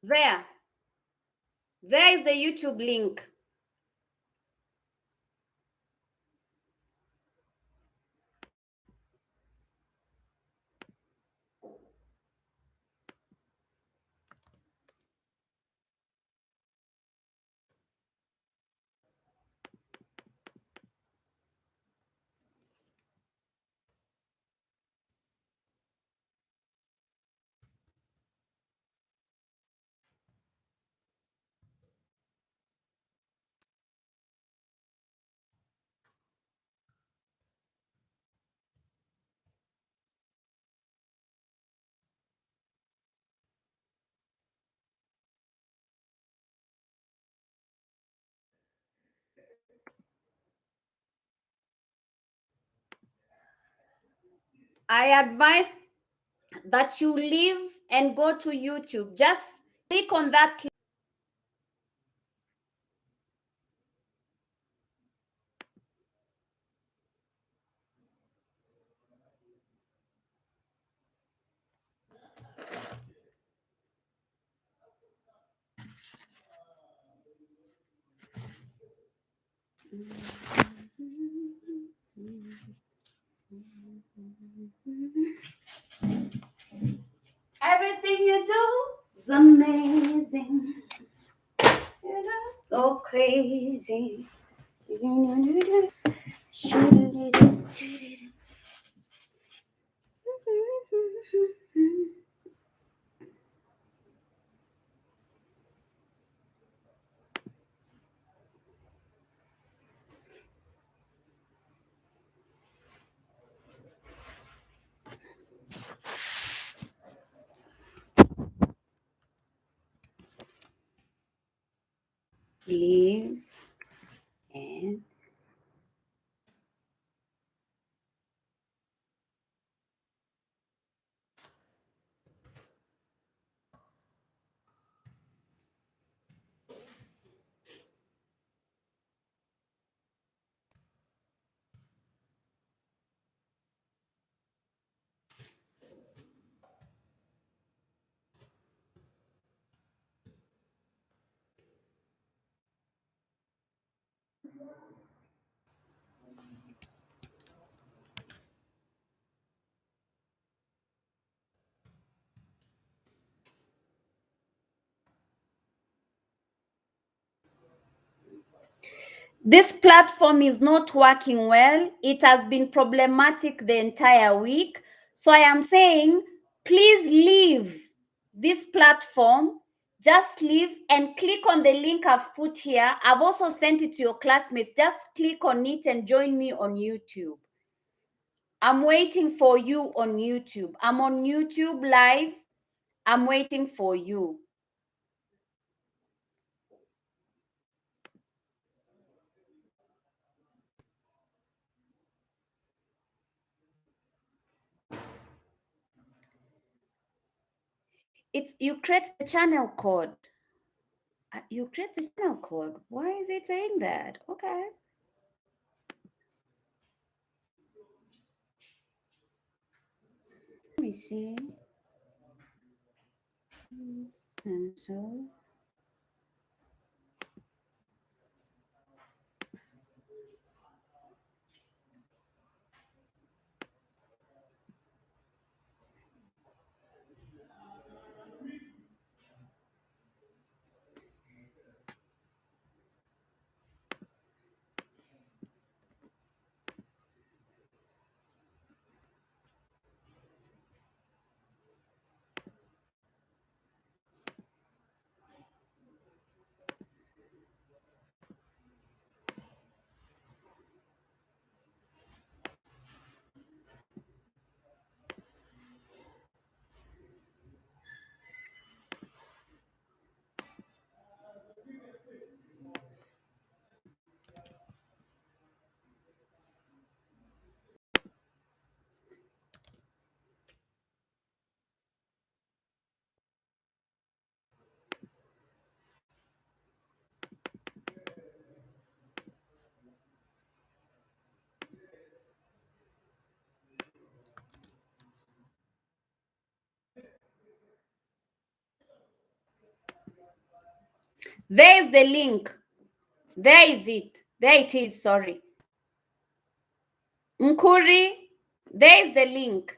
There. There is the YouTube link. I advise that you leave and go to YouTube. Just click on that. Everything you do is amazing. You don't go crazy. Leave and this platform is not working well. It has been problematic the entire week. So I am saying, please leave this platform. Just leave and click on the link I've put here. I've also sent it to your classmates. Just click on it and join me on YouTube. I'm waiting for you on YouTube. I'm on YouTube live. I'm waiting for you. You create the channel code. You create the channel code. Why is it saying that? Okay. Let me see. And so There is the link. There is it. There it is, sorry. Mkuri, there is the link.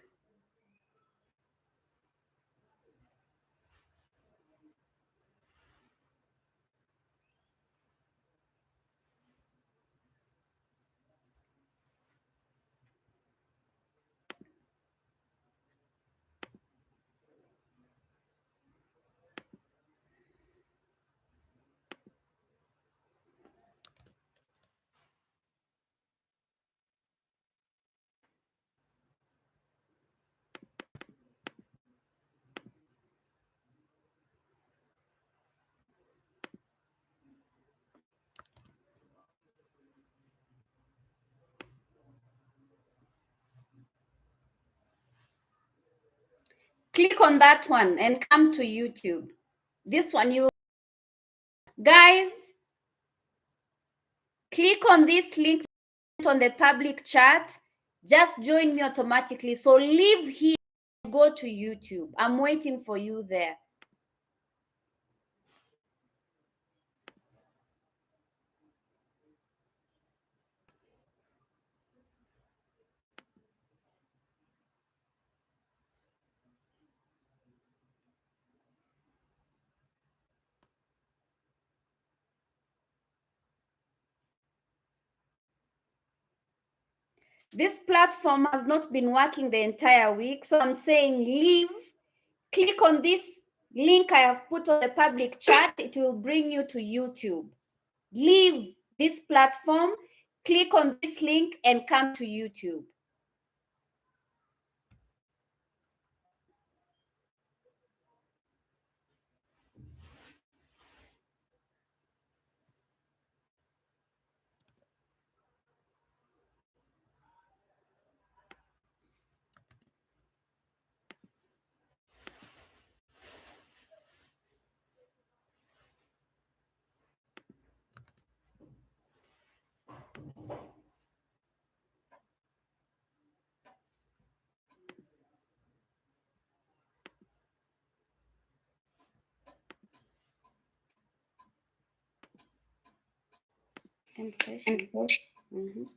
Click on that one and come to YouTube. This one, you guys, click on this link on the public chat. Just join me automatically. So leave here, go to YouTube. I'm waiting for you there. This platform has not been working the entire week, so I'm saying leave. Click on this link I have put on the public chat. It will bring you to YouTube. Leave this platform, click on this link and come to YouTube. End session.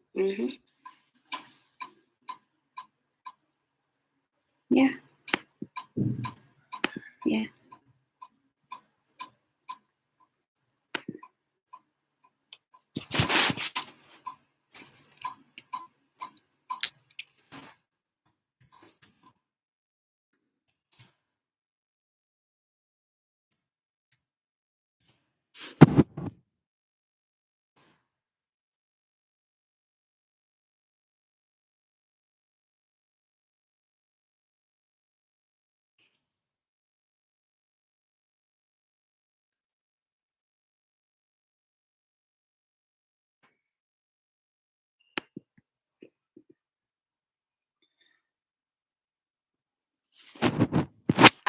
Yeah. Yeah.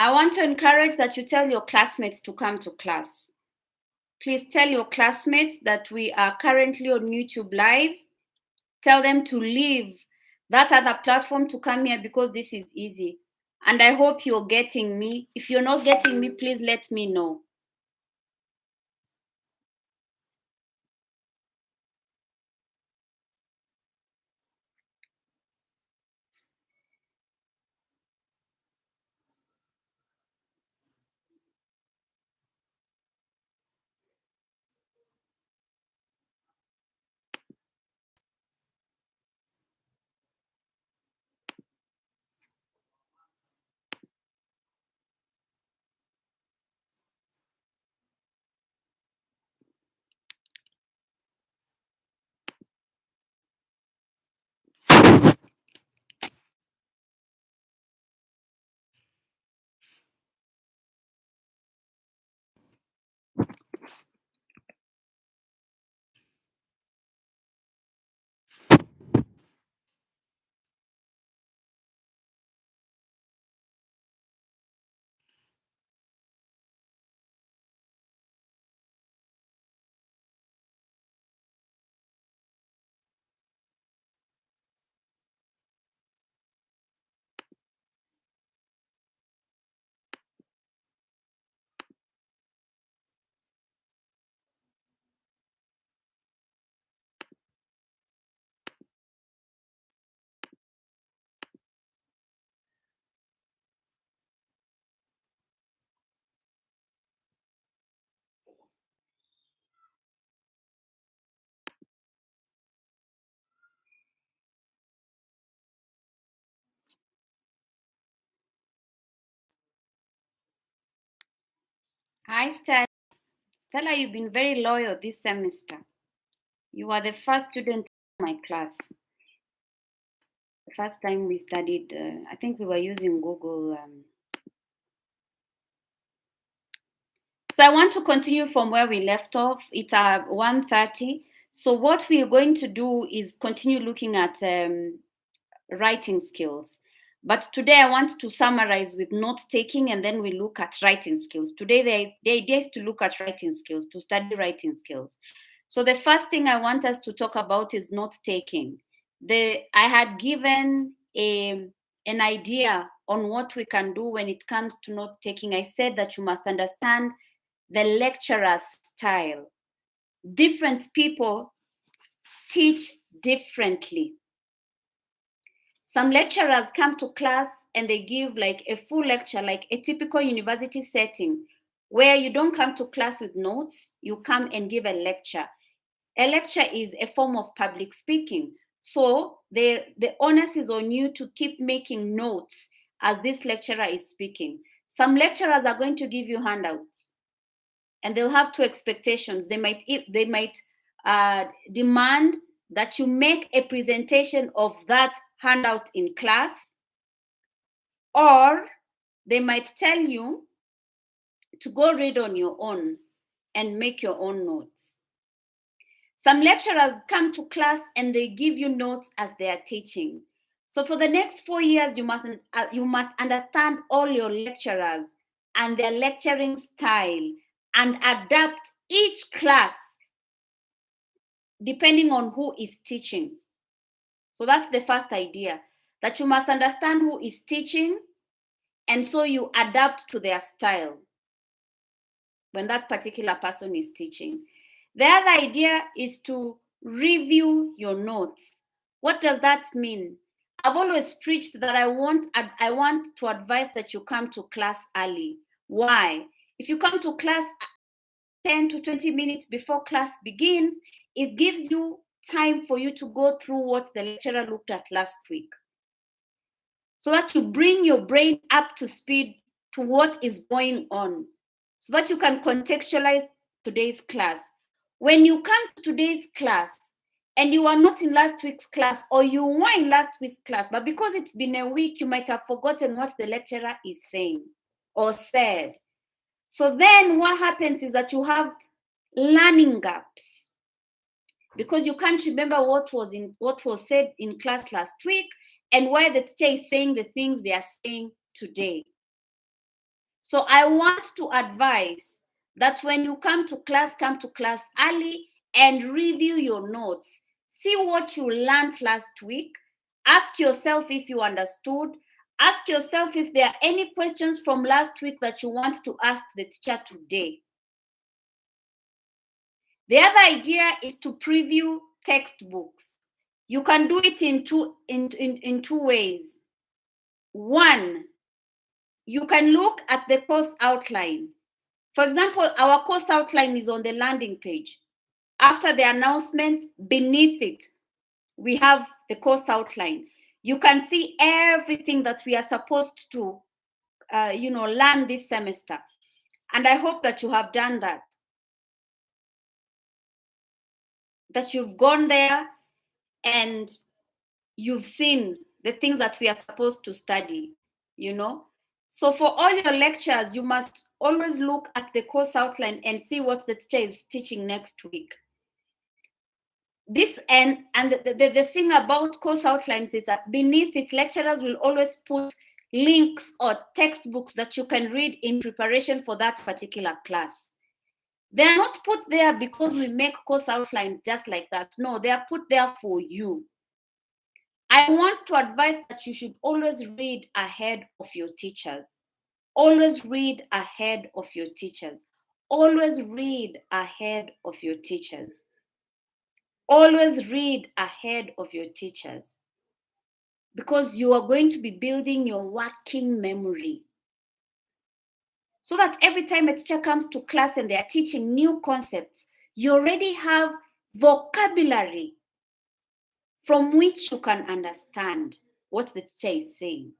I want to encourage that you tell your classmates to come to class. Please tell your classmates that we are currently on YouTube Live. Tell them to leave that other platform to come here because this is easy. And I hope you're getting me. If you're not getting me, please let me know. Hi, Stella. Stella, you've been very loyal this semester. You are the first student in my class. The first time we studied, I think we were using Google. So I want to continue from where we left off. It's 1:30. So what we're going to do is continue looking at writing skills. But today I want to summarize with note taking, and then we look at writing skills. Today the idea is to look at writing skills, to study writing skills. So the first thing I want us to talk about is note taking. I had given an idea on what we can do when it comes to note taking. I said that you must understand the lecturer's style. Different people teach differently. Some lecturers come to class and they give like a full lecture, like a typical university setting, where you don't come to class with notes, you come and give a lecture. A lecture is a form of public speaking. So the onus is on you to keep making notes as this lecturer is speaking. Some lecturers are going to give you handouts, and they'll have two expectations. They might demand that you make a presentation of that handout in class, or they might tell you to go read on your own and make your own notes. Some lecturers come to class and they give you notes as they are teaching. So for the next 4 years, you must understand all your lecturers and their lecturing style and adapt each class depending on who is teaching. So that's the first idea, that you must understand who is teaching, and so you adapt to their style when that particular person is teaching. The other idea is to review your notes. What does that mean? I've always preached that I want to advise that you come to class early. Why? If you come to class 10 to 20 minutes before class begins, it gives you time for you to go through what the lecturer looked at last week, so that you bring your brain up to speed to what is going on, so that you can contextualize today's class. When you come to today's class and you are not in last week's class, or you were in last week's class, but because it's been a week, you might have forgotten what the lecturer is saying or said. So then what happens is that you have learning gaps, because you can't remember what was said in class last week and why the teacher is saying the things they are saying today. So I want to advise that when you come to class early and review your notes. See what you learned last week. Ask yourself if you understood. Ask yourself if there are any questions from last week that you want to ask the teacher today. The other idea is to preview textbooks. You can do it in two ways. One, you can look at the course outline. For example, our course outline is on the landing page. After the announcement, beneath it, we have the course outline. You can see everything that we are supposed to learn this semester. And I hope that you have done that. That you've gone there and you've seen the things that we are supposed to study, So for all your lectures, you must always look at the course outline and see what the teacher is teaching next week. This and the thing about course outlines is that beneath it, lecturers will always put links or textbooks that you can read in preparation for that particular class. They are not put there because we make course outlines just like that. No, they are put there for you. I want to advise that you should always read ahead of your teachers. Always read ahead of your teachers. Always read ahead of your teachers. Always read ahead of your teachers, because you are going to be building your working memory, so that every time a teacher comes to class and they are teaching new concepts, you already have vocabulary from which you can understand what the teacher is saying.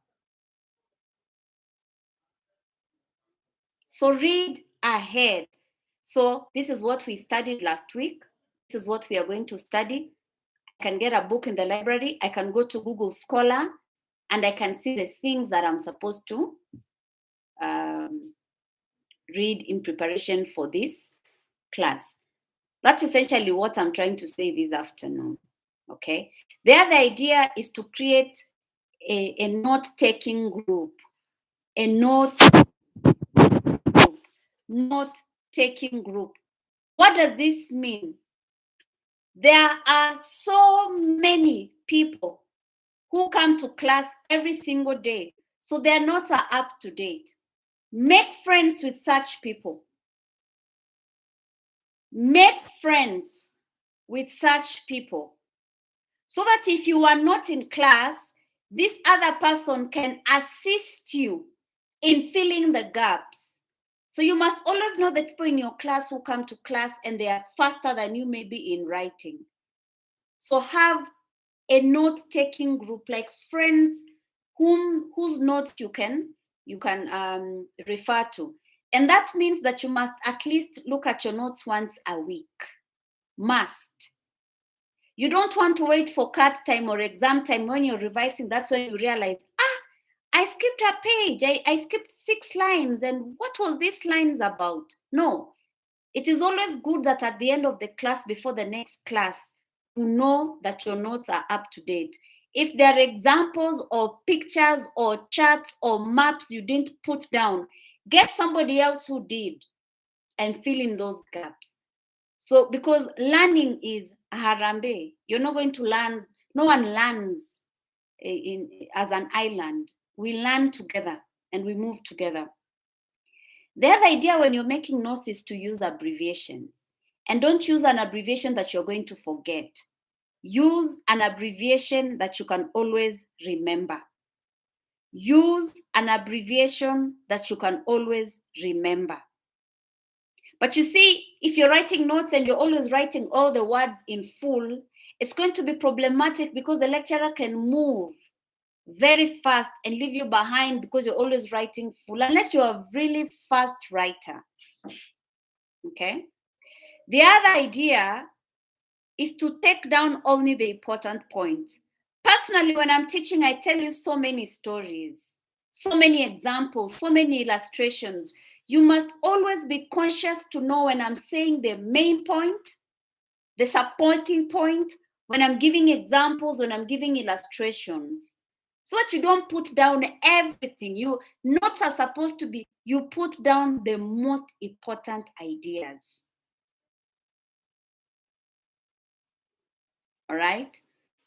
So read ahead. So this is what we studied last week. This is what we are going to study. I can get a book in the library. I can go to Google Scholar and I can see the things that I'm supposed to read in preparation for this class. That's essentially what I'm trying to say this afternoon. Okay. The other idea is to create a note-taking group. A note-taking group. What does this mean? There are so many people who come to class every single day, so their notes are up to date. Make friends with such people. Make friends with such people so that if you are not in class, this other person can assist you in filling the gaps. So you must always know the people in your class who come to class and they are faster than you maybe in writing. So have a note-taking group, like friends whose notes you can refer to. And that means that you must at least look at your notes once a week. Must. You don't want to wait for cut time or exam time when you're revising. That's when you realize, I skipped a page. I skipped 6 lines. And what was these lines about? No. It is always good that at the end of the class, before the next class, you know that your notes are up to date. If there are examples or pictures or charts or maps you didn't put down, get somebody else who did and fill in those gaps. So, because learning is harambe, you're not going to learn, no one learns as an island. We learn together and we move together. The other idea when you're making notes is to use abbreviations. And don't use an abbreviation that you're going to forget. Use an abbreviation that you can always remember. Use an abbreviation that you can always remember. But you see, if you're writing notes and you're always writing all the words in full, it's going to be problematic because the lecturer can move very fast and leave you behind because you're always writing full, unless you're a really fast writer. Okay? The other idea is to take down only the important points. Personally, when I'm teaching, I tell you so many stories, so many examples, so many illustrations. You must always be conscious to know when I'm saying the main point, the supporting point, when I'm giving examples, when I'm giving illustrations, so that you don't put down everything. You notes are supposed to be, you put down the most important ideas. All right.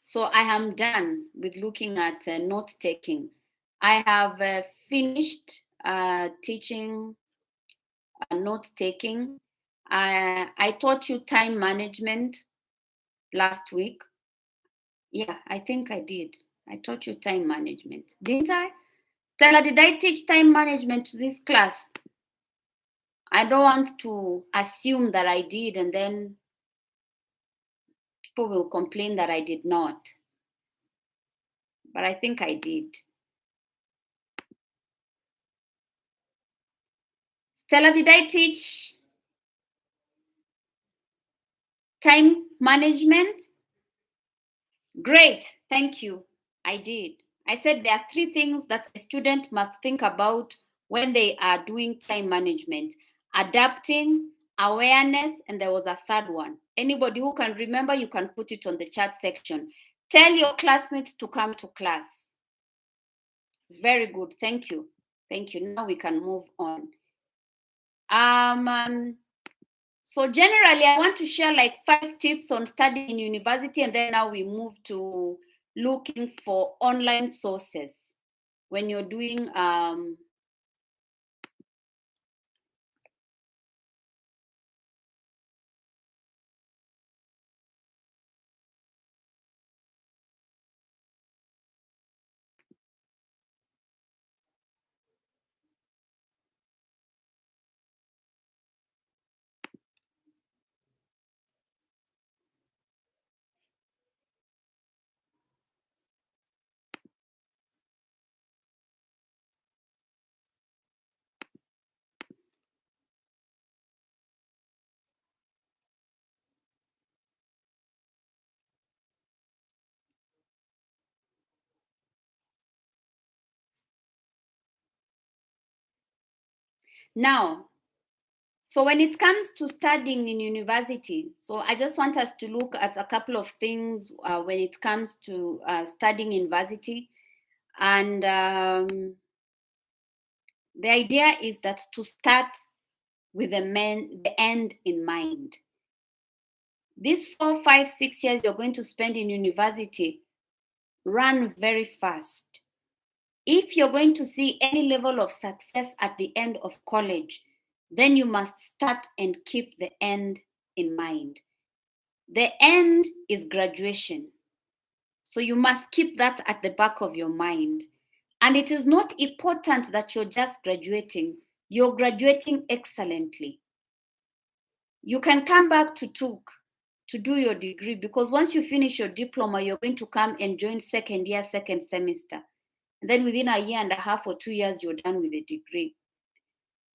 So I am done with looking at note taking. I have finished teaching note taking. I taught you time management last week. Yeah, I think I did. I taught you time management, didn't I? Stella, did I teach time management to this class? I don't want to assume that I did and then people will complain that I did not. But I think I did. Stella, did I teach time management? Great, thank you. I did. I said there are 3 things that a student must think about when they are doing time management: adapting, awareness, and there was a third one. Anybody who can remember, you can put it on the chat section. Tell your classmates to come to class. Very good, thank you. Thank you. Now we can move on. So generally, I want to share like 5 tips on studying in university, and then now we move to looking for online sources when you're doing Now, so when it comes to studying in university, so I just want us to look at a couple of things when it comes to studying university. And the idea is that to start with the end in mind. These 4, 5, 6 years you're going to spend in university run very fast. If you're going to see any level of success at the end of college, then you must start and keep the end in mind. The end is graduation. So you must keep that at the back of your mind. And it is not important that you're just graduating. You're graduating excellently. You can come back to TUC to do your degree, because once you finish your diploma, you're going to come and join second year, second semester. And then within a year and a half or 2 years, you're done with the degree.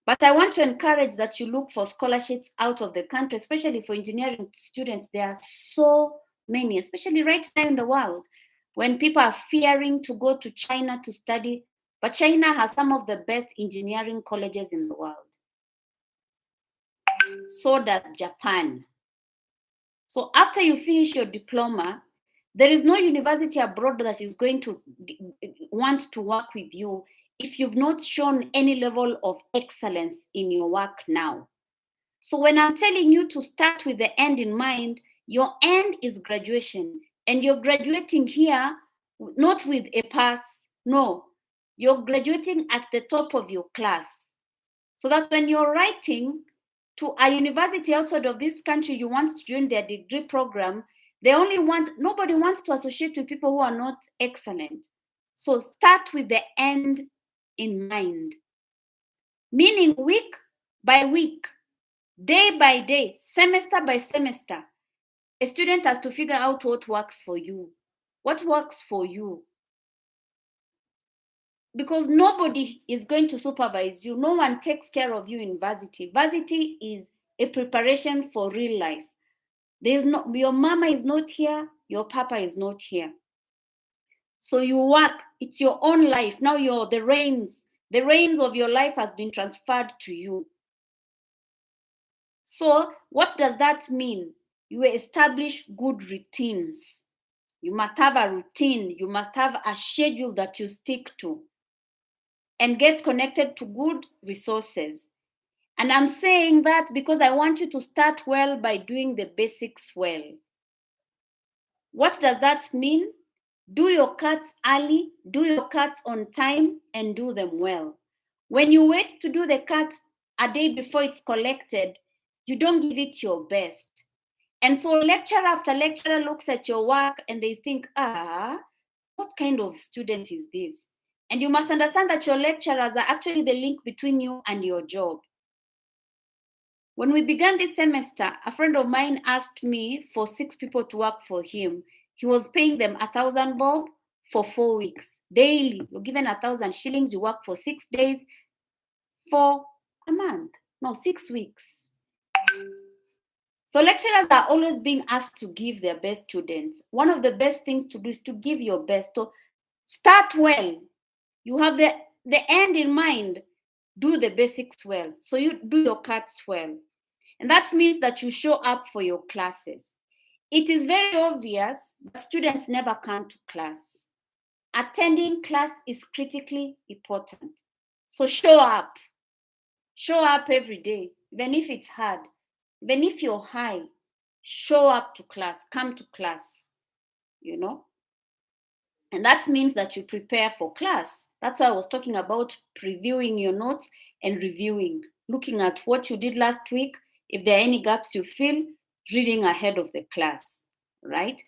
But I want to encourage that you look for scholarships out of the country, especially for engineering students. There are so many, especially right now in the world, when people are fearing to go to China to study. But China has some of the best engineering colleges in the world. So does Japan. So after you finish your diploma, there is no university abroad that is going to want to work with you if you've not shown any level of excellence in your work now. So when I'm telling you to start with the end in mind, your end is graduation. And you're graduating here not with a pass, no. You're graduating at the top of your class. So that when you're writing to a university outside of this country, you want to join their degree program, nobody wants to associate with people who are not excellent. So start with the end in mind. Meaning week by week, day by day, semester by semester, a student has to figure out what works for you. What works for you? Because nobody is going to supervise you. No one takes care of you in varsity. Varsity is a preparation for real life. Your mama is not here, your papa is not here. So you work, it's your own life. Now the reins of your life has been transferred to you. So what does that mean? You establish good routines. You must have a routine. You must have a schedule that you stick to. And get connected to good resources. And I'm saying that because I want you to start well by doing the basics well. What does that mean? Do your cuts early, do your cuts on time, and do them well. When you wait to do the cut a day before it's collected, you don't give it your best. And so lecturer after lecturer looks at your work and they think, what kind of student is this? And you must understand that your lecturers are actually the link between you and your job. When we began this semester, a friend of mine asked me for 6 people to work for him. He was paying them 1,000 bob for 4 weeks daily. You're given 1,000 shillings, you work for 6 days for a month. No, 6 weeks. So lecturers are always being asked to give their best students. One of the best things to do is to give your best. So start well. You have the end in mind. Do the basics well. So you do your cuts well. And that means that you show up for your classes. It is very obvious, but students never come to class. Attending class is critically important. So show up. Show up every day, even if it's hard. Even if you're high, show up to class, come to class, And that means that you prepare for class. That's why I was talking about previewing your notes and reviewing, looking at what you did last week. If there are any gaps you feel, reading ahead of the class, right?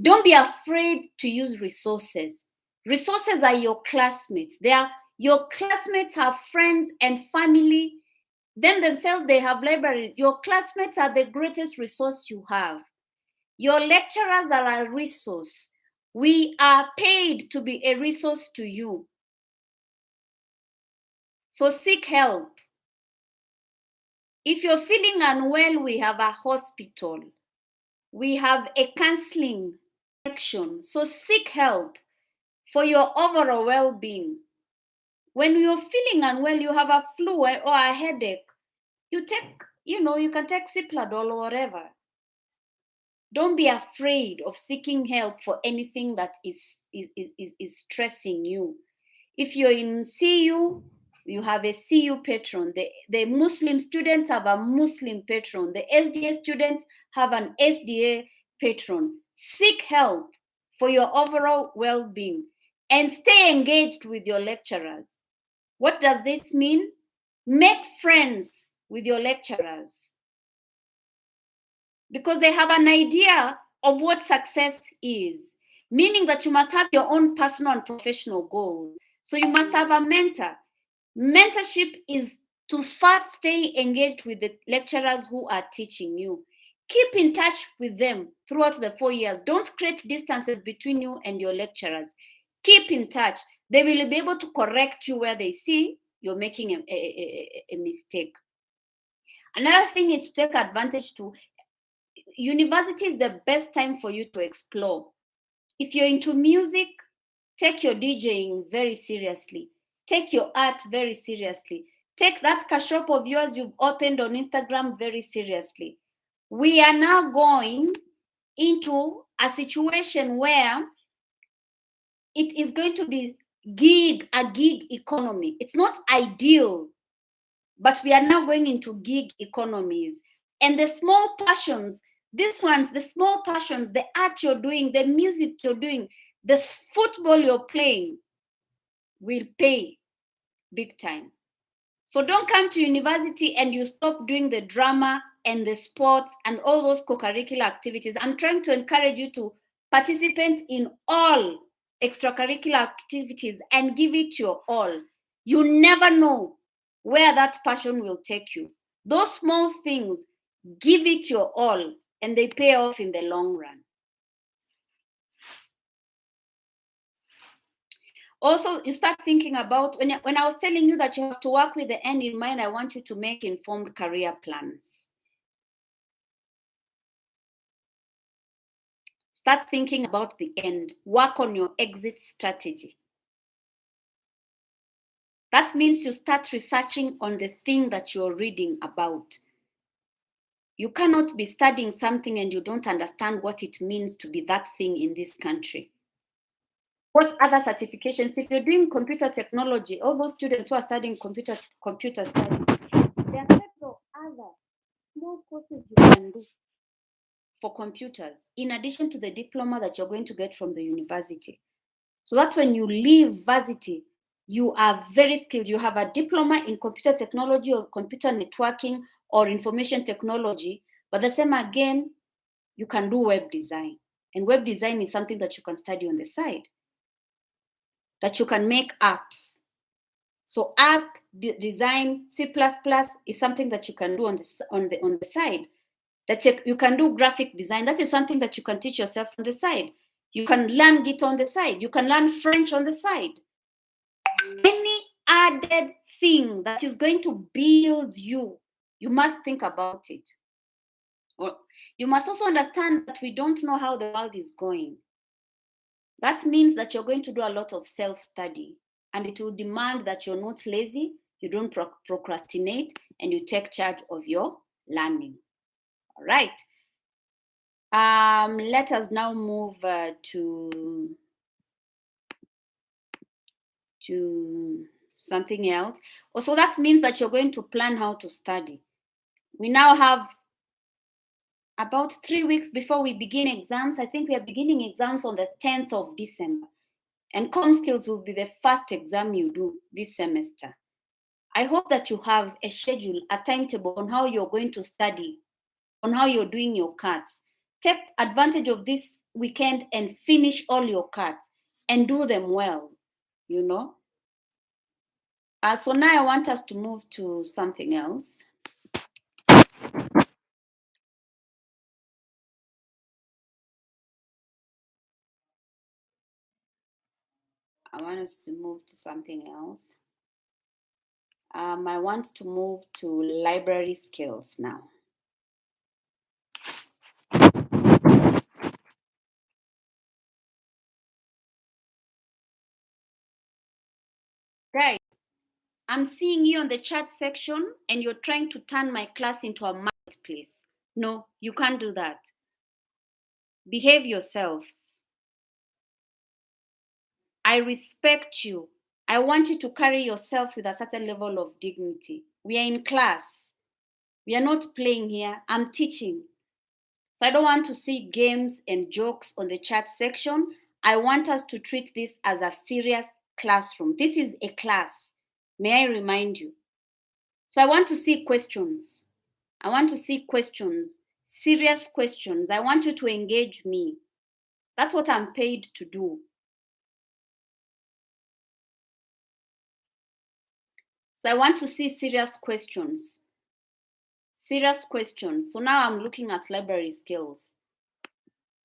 Don't be afraid to use resources. Resources are your classmates. Your classmates have friends and family. Themselves, they have libraries. Your classmates are the greatest resource you have. Your lecturers are a resource. We are paid to be a resource to you. So seek help. If you're feeling unwell, we have a hospital. We have a counseling section. So seek help for your overall well-being. When you're feeling unwell, you have a flu or a headache, you take, you can take Cipladol or whatever. Don't be afraid of seeking help for anything that is stressing you. If you're in CU, you have a CU patron. The Muslim students have a Muslim patron. The SDA students have an SDA patron. Seek help for your overall well-being and stay engaged with your lecturers. What does this mean? Make friends with your lecturers because they have an idea of what success is, meaning that you must have your own personal and professional goals. So you must have a mentor. Mentorship is to first stay engaged with the lecturers who are teaching you. Keep in touch with them throughout the 4 years. Don't create distances between you and your lecturers. Keep in touch. They will be able to correct you where they see you're making a mistake. Another thing is to take advantage to university is the best time for you to explore. If you're into music, take your DJing very seriously. Take your art very seriously. Take that shop of yours you've opened on Instagram very seriously. We are now going into a situation where it is going to be a gig economy. It's not ideal, but we are now going into gig economies. And the small passions, the small passions, the art you're doing, the music you're doing, the football you're playing will pay big time. So don't come to university and you stop doing the drama and the sports and all those co-curricular activities. I'm trying to encourage you to participate in all extracurricular activities and give it your all. You never know where that passion will take you. Those small things, give it your all, and they pay off in the long run. Also, you start thinking about, when I was telling you that you have to work with the end in mind, I want you to make informed career plans. Start thinking about the end. Work on your exit strategy. That means you start researching on the thing that you're reading about. You cannot be studying something and you don't understand what it means to be that thing in this country. What other certifications? If you're doing computer technology, all those students who are studying computer studies, there are several other small courses you can do for computers, in addition to the diploma that you're going to get from the university. So that when you leave varsity, you are very skilled. You have a diploma in computer technology or computer networking or information technology, but the same again, you can do web design. And web design is something that you can study on the side, that you can make apps. So app design, C++ is something that you can do on the side. That you can do graphic design. That is something that you can teach yourself on the side. You can learn Git on the side. You can learn French on the side. Any added thing that is going to build you, you must think about it. You must also understand that we don't know how the world is going. That means that you're going to do a lot of self-study, and it will demand that you're not lazy, you don't procrastinate, and you take charge of your learning. All right. Let us now move to something else. Also, that means that you're going to plan how to study. We now have about 3 weeks before we begin exams. I think we are beginning exams on the 10th of December. And Com Skills will be the first exam you do this semester. I hope that you have a schedule, a timetable on how you're going to study, on how you're doing your cards. Take advantage of this weekend and finish all your cards and do them well, you know. So now I want us to move to something else. I want us to move to something else. I want to move to library skills now. Guys, I'm seeing you on the chat section and you're trying to turn my class into a marketplace. No, you can't do that. Behave yourselves. I respect you. I want you to carry yourself with a certain level of dignity. We are in class. We are not playing here. I'm teaching. So I don't want to see games and jokes on the chat section. I want us to treat this as a serious classroom. This is a class. May I remind you? So I want to see questions. I want to see questions, serious questions. I want you to engage me. That's what I'm paid to do. So I want to see serious questions. Serious questions. So now I'm looking at library skills.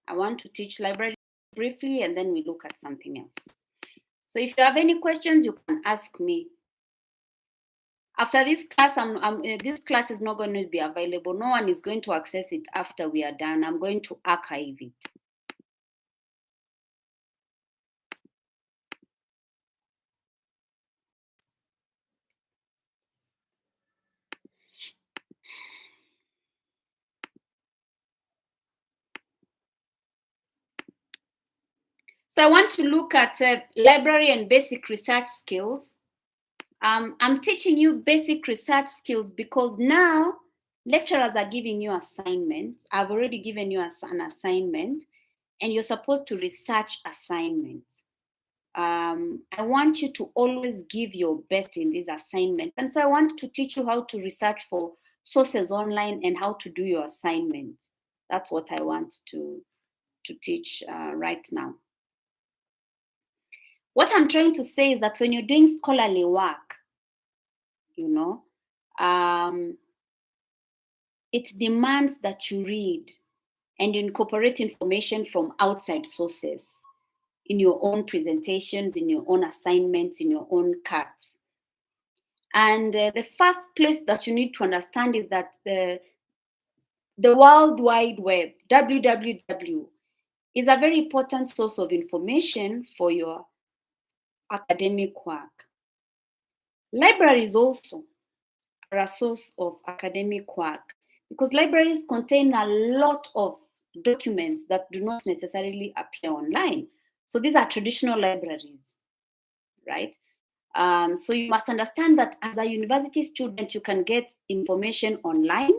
I want to teach library briefly and then we look at something else. So if you have any questions, you can ask me. After this class, this class is not going to be available. No one is going to access it after we are done. I'm going to archive it. So I want to look at library and basic research skills. I'm teaching you basic research skills because now lecturers are giving you assignments. I've already given you an assignment and you're supposed to research assignments. I want you to always give your best in this assignment. And so I want to teach you how to research for sources online and how to do your assignments. That's what I want to teach right now. What I'm trying to say is that when you're doing scholarly work, it demands that you read and incorporate information from outside sources in your own presentations, in your own assignments, in your own cards. And the first place that you need to understand is that the World Wide Web, WWW, is a very important source of information for your academic work. Libraries also are a source of academic work because libraries contain a lot of documents that do not necessarily appear online. So these are traditional libraries, right? So you must understand that as a university student, you can get information online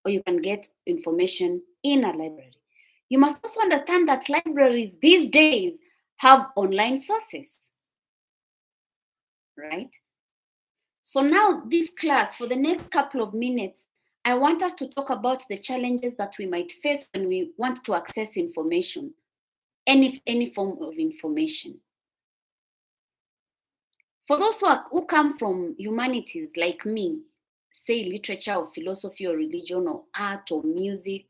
or you can get information in a library. You must also understand that libraries these days have online sources, right? So now this class, for the next couple of minutes, I want us to talk about the challenges that we might face when we want to access information, any form of information. For those who come from humanities like me, say literature or philosophy or religion or art or music,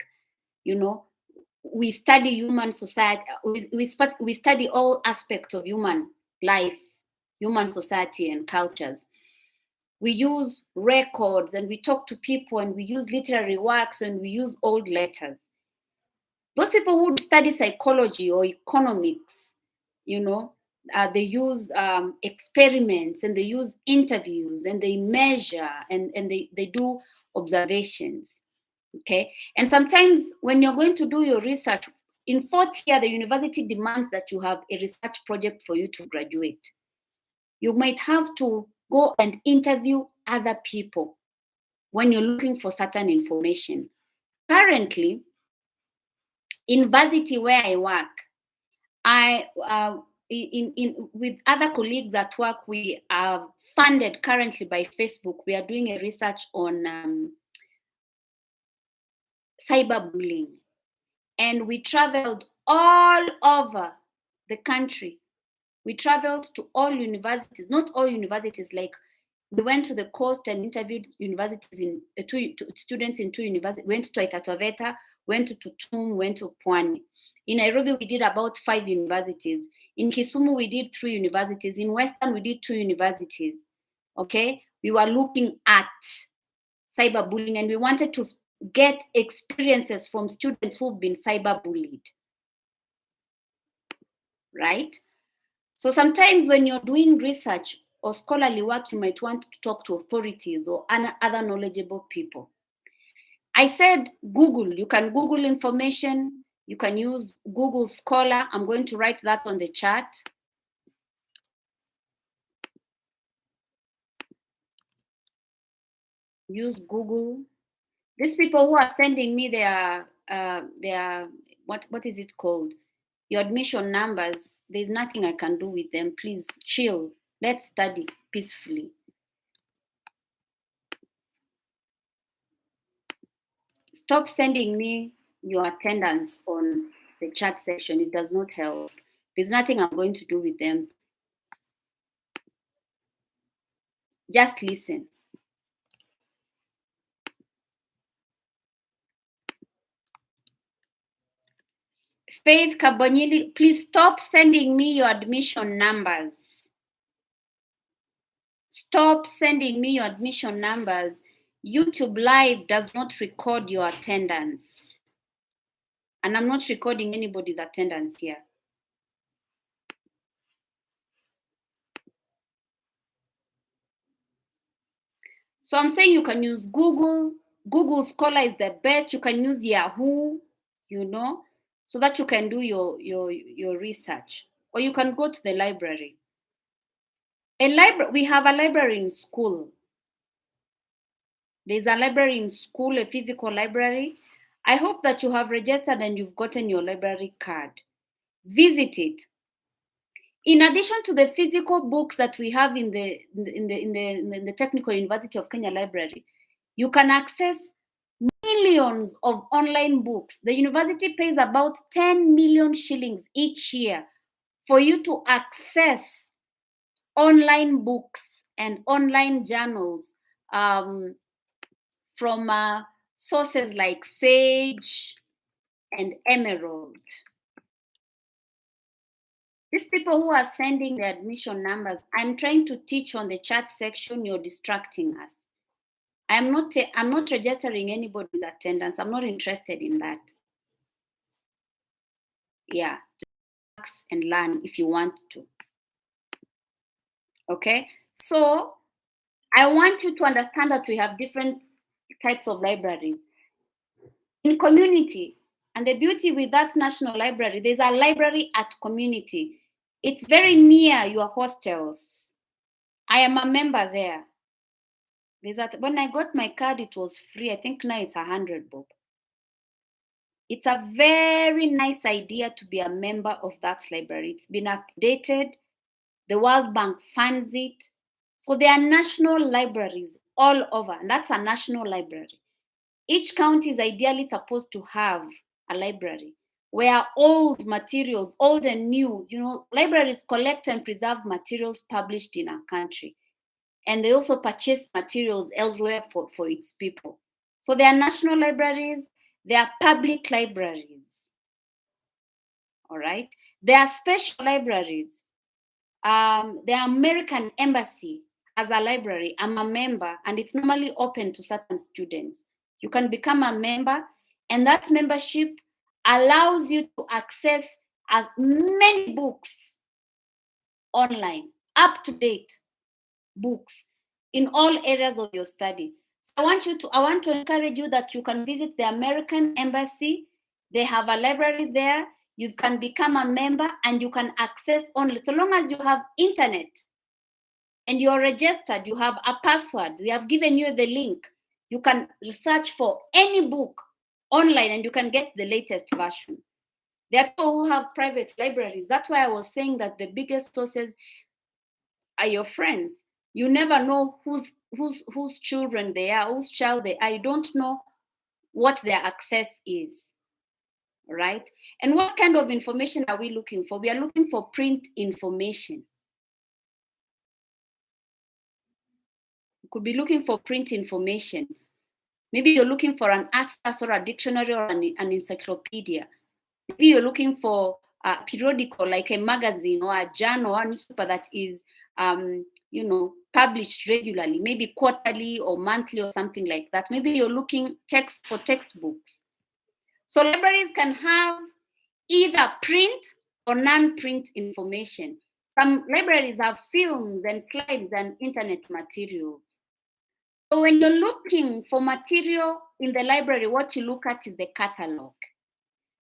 we study human society, we study all aspects of human life, human society and cultures. We use records and we talk to people and we use literary works and we use old letters. Those people who study psychology or economics, they use experiments and they use interviews and they measure and they do observations, okay? And sometimes when you're going to do your research, in fourth year, the university demands that you have a research project for you to graduate. You might have to go and interview other people when you're looking for certain information. Currently, university where I work, with other colleagues at work, we are funded currently by Facebook. We are doing a research on cyberbullying. And we traveled all over the country. We traveled to all universities, not all universities, like we went to the coast and interviewed universities students in two universities, went to Itataveta, went to Tutum, went to Pwani. In Nairobi, we did about 5 universities. In Kisumu, we did 3 universities. In Western, we did 2 universities. Okay? We were looking at cyberbullying and we wanted to get experiences from students who've been cyberbullied. Right? So sometimes when you're doing research or scholarly work, you might want to talk to authorities or other knowledgeable people. I said Google. You can Google information. You can use Google Scholar. I'm going to write that on the chat. Use Google. These people who are sending me their what is it called? Your admission numbers. There's nothing I can do with them. Please chill. Let's study peacefully. Stop sending me your attendance on the chat section. It does not help. There's nothing I'm going to do with them. Just listen. Faith Kabonyili, please stop sending me your admission numbers. Stop sending me your admission numbers. YouTube Live does not record your attendance. And I'm not recording anybody's attendance here. So I'm saying you can use Google. Google Scholar is the best. You can use Yahoo, so that you can do your research. Or you can go to the library. We have a library in school. There's a library in school, a physical library. I hope that you have registered and you've gotten your library card. Visit it. In addition to the physical books that we have in the Technical University of Kenya Library, you can access millions of online books. The university pays about 10 million shillings each year for you to access online books and online journals from sources like Sage and Emerald. These people who are sending the admission numbers, I'm trying to teach on the chat section, you're distracting us. I'm not registering anybody's attendance. I'm not interested in that. Yeah, just and learn if you want to. Okay, so I want you to understand that we have different types of libraries. In community, and the beauty with that national library, there's a library at community. It's very near your hostels. I am a member there. When I got my card, it was free. I think now it's 100 bob. It's a very nice idea to be a member of that library. It's been updated. The World Bank funds it. So there are national libraries all over, and that's a national library. Each county is ideally supposed to have a library where old materials, old and new, libraries collect and preserve materials published in our country. And they also purchase materials elsewhere for its people. So there are national libraries, there are public libraries. All right. There are special libraries. The American Embassy has a library. I'm a member, and it's normally open to certain students. You can become a member, and that membership allows you to access many books online, up-to-date books in all areas of your study. So I want to encourage you that you can visit the American Embassy. They have a library there. You can become a member and you can access only, so long as you have internet and you're registered, you have a password, they have given you the link. You can search for any book online and you can get the latest version. There are people who have private libraries. That's why I was saying that the biggest sources are your friends. You never know whose children they are, whose child they are. You don't know what their access is. Right? And what kind of information are we looking for? We are looking for print information. You could be looking for print information. Maybe you're looking for an atlas or a dictionary or an encyclopedia. Maybe you're looking for a periodical, like a magazine or a journal or a newspaper that is, published regularly, maybe quarterly or monthly or something like that. Maybe you're looking for textbooks. So libraries can have either print or non-print information. Some libraries have films and slides and internet materials. So when you're looking for material in the library, what you look at is the catalog.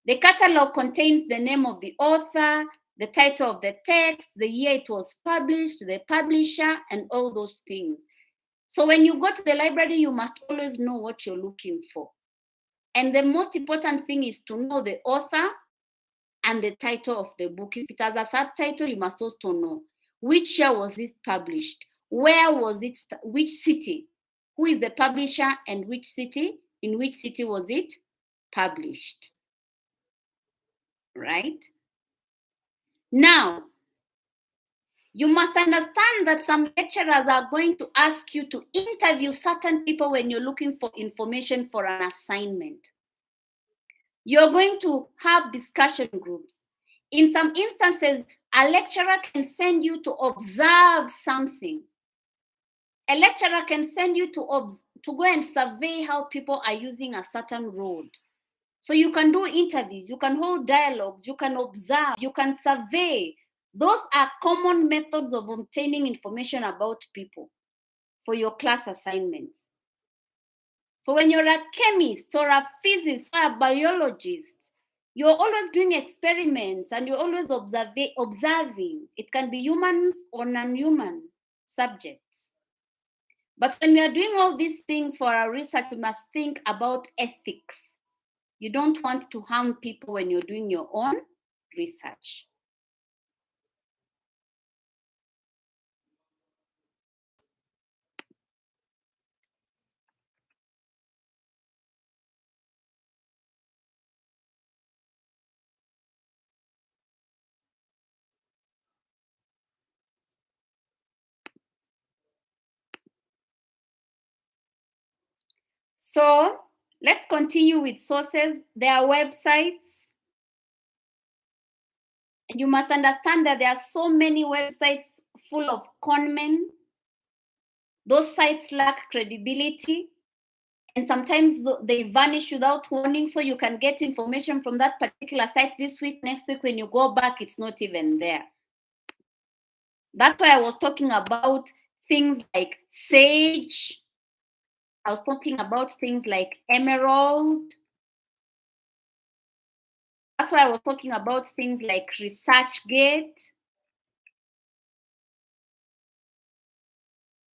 The catalog contains the name of the author, the title of the text, the year it was published, the publisher, and all those things. So when you go to the library, you must always know what you're looking for. And the most important thing is to know the author and the title of the book. If it has a subtitle, you must also know which year was it published, where was it, which city, who is the publisher, and which city, in which city was it published, right? Now, you must understand that some lecturers are going to ask you to interview certain people when you're looking for information for an assignment. You're going to have discussion groups. In some instances, a lecturer can send you to observe something. A lecturer can send you to go and survey how people are using a certain road. So you can do interviews, you can hold dialogues, you can observe, you can survey. Those are common methods of obtaining information about people for your class assignments. So when you're a chemist or a physicist or a biologist, you're always doing experiments and you're always observing. It can be humans or non-human subjects. But when we are doing all these things for our research, we must think about ethics. You don't want to harm people when you're doing your own research. So let's continue with sources. There are websites. And you must understand that there are so many websites full of conmen. Those sites lack credibility. And sometimes they vanish without warning. So you can get information from that particular site this week. Next week, when you go back, it's not even there. That's why I was talking about things like Sage. I was talking about things like Emerald. That's why I was talking about things like ResearchGate.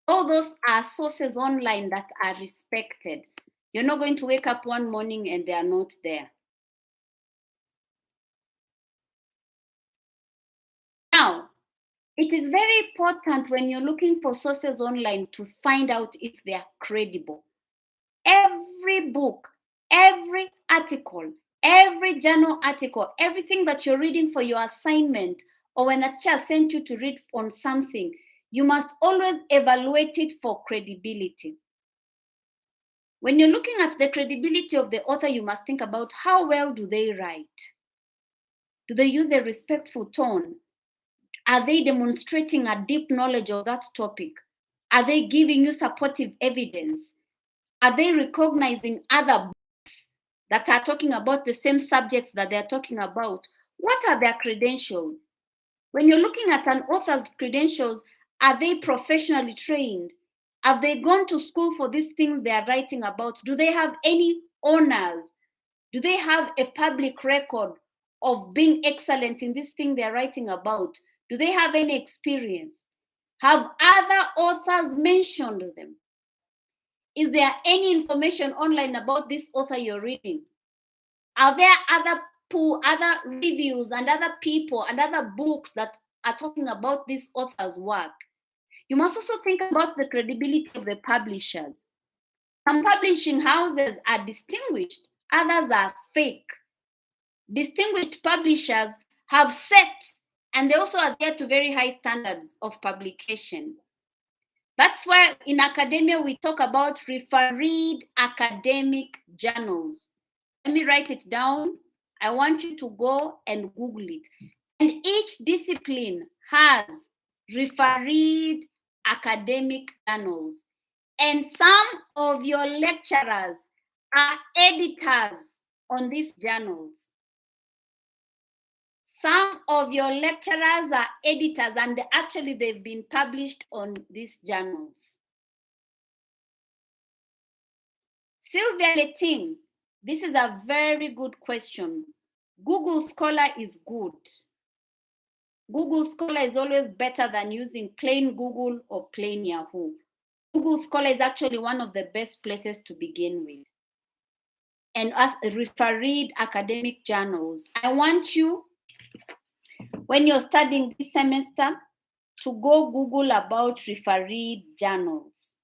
All those are sources online that are respected. You're not going to wake up one morning and they are not there. Now, it is very important when you're looking for sources online to find out if they are credible. Every book, every article, every journal article, everything that you're reading for your assignment, or when a teacher sent you to read on something, you must always evaluate it for credibility. When you're looking at the credibility of the author, you must think about how well do they write? Do they use a respectful tone? Are they demonstrating a deep knowledge of that topic? Are they giving you supportive evidence? Are they recognizing other books that are talking about the same subjects that they're talking about? What are their credentials? When you're looking at an author's credentials, are they professionally trained? Have they gone to school for these things they are writing about? Do they have any honors? Do they have a public record of being excellent in this thing they're writing about? Do they have any experience? Have other authors mentioned them? Is there any information online about this author you're reading? Are there other reviews and other people and other books that are talking about this author's work? You must also think about the credibility of the publishers. Some publishing houses are distinguished, others are fake. Distinguished publishers have set, and they also adhere to very high standards of publication. That's why in academia we talk about refereed academic journals. Let me write it down. I want you to go and Google it. And each discipline has refereed academic journals. And some of your lecturers are editors on these journals. Some of your lecturers are editors, and actually they've been published on these journals. Sylvia Letting, this is a very good question. Google Scholar is good. Google Scholar is always better than using plain Google or plain Yahoo. Google Scholar is actually one of the best places to begin with. And as refereed academic journals, I want you, when you're studying this semester, to go Google about refereed journals.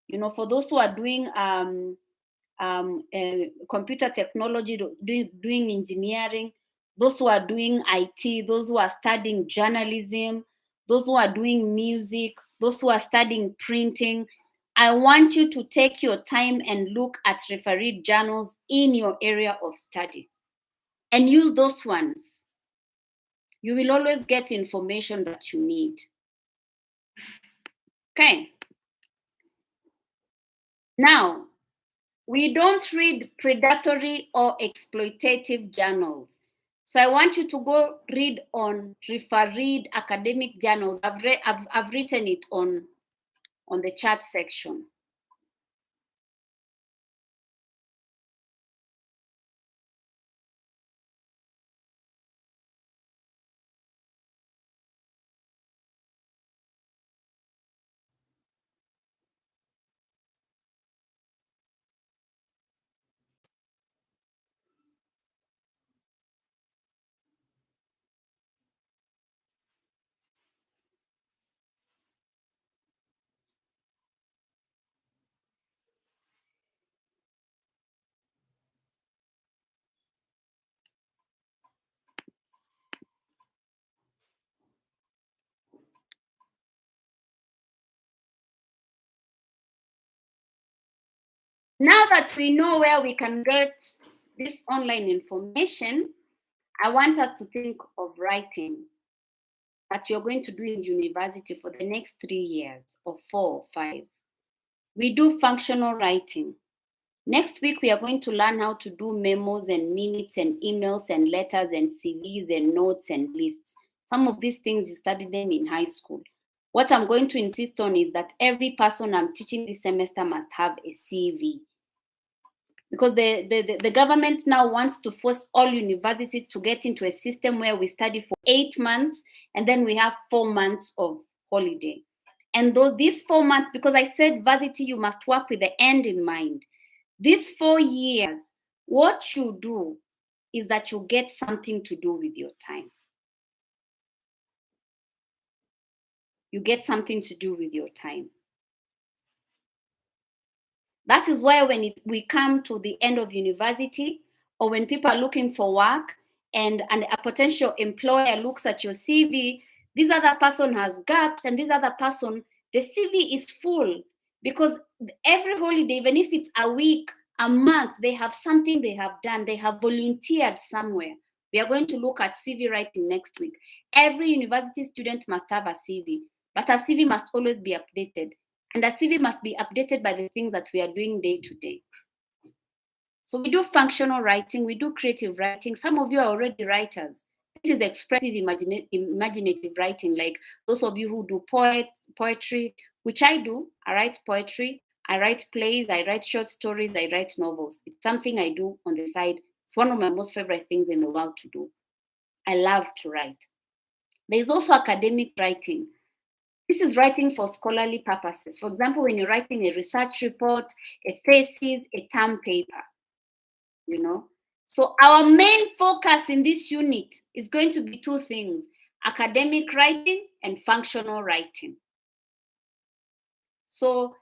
You know, for those who are doing computer technology, doing engineering, those who are doing IT, those who are studying journalism, those who are doing music, those who are studying printing, I want you to take your time and look at refereed journals in your area of study and use those ones. You will always get information that you need. Okay. Now, we don't read predatory or exploitative journals. So I want you to go read on refereed academic journals. I've written it on the chat section. Now that we know where we can get this online information, I want us to think of writing that you're going to do in university for the next 3 years or 4 or 5. We do functional writing. Next week, we are going to learn how to do memos and minutes and emails and letters and CVs and notes and lists. Some of these things you studied them in high school. What I'm going to insist on is that every person I'm teaching this semester must have a CV. Because the government now wants to force all universities to get into a system where we study for 8 months and then we have 4 months of holiday. And these 4 months, because I said varsity, you must work with the end in mind. These 4 years, what you do is that you get something to do with your time. You get something to do with your time. That is why when we come to the end of university, or when people are looking for work and a potential employer looks at your CV, this other person has gaps and this other person, the CV is full, because every holiday, even if it's a week, a month, they have something they have done. They have volunteered somewhere. We are going to look at CV writing next week. Every university student must have a CV, but a CV must always be updated. And a CV must be updated by the things that we are doing day to day. So we do functional writing, we do creative writing. Some of you are already writers. This is expressive imaginative writing, like those of you who do poetry, which I do. I write poetry, I write plays, I write short stories, I write novels. It's something I do on the side. It's one of my most favorite things in the world to do. I love to write. There's also academic writing. This is writing for scholarly purposes. For example, when you're writing a research report, a thesis, a term paper, you know. So our main focus in this unit is going to be 2 things: academic writing and functional writing. So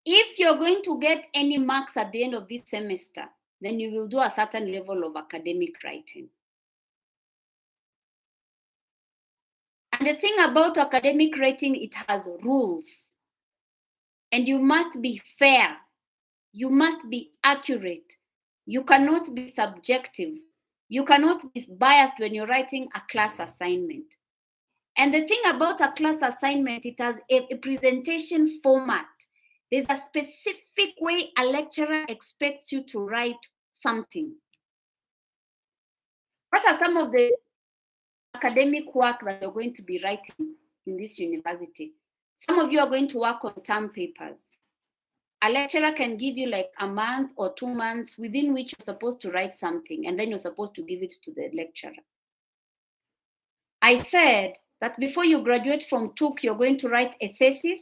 if you're going to get any marks at the end of this semester, then you will do a certain level of academic writing. And the thing about academic writing, it has rules. And you must be fair. You must be accurate. You cannot be subjective. You cannot be biased when you're writing a class assignment. And the thing about a class assignment, it has a presentation format. There's a specific way a lecturer expects you to write something. What are some of the academic work that you're going to be writing in this university. Some of you are going to work on term papers. A lecturer can give you like a month or 2 months within which you're supposed to write something, and then you're supposed to give it to the lecturer. I said that before you graduate from TUC, you're going to write a thesis,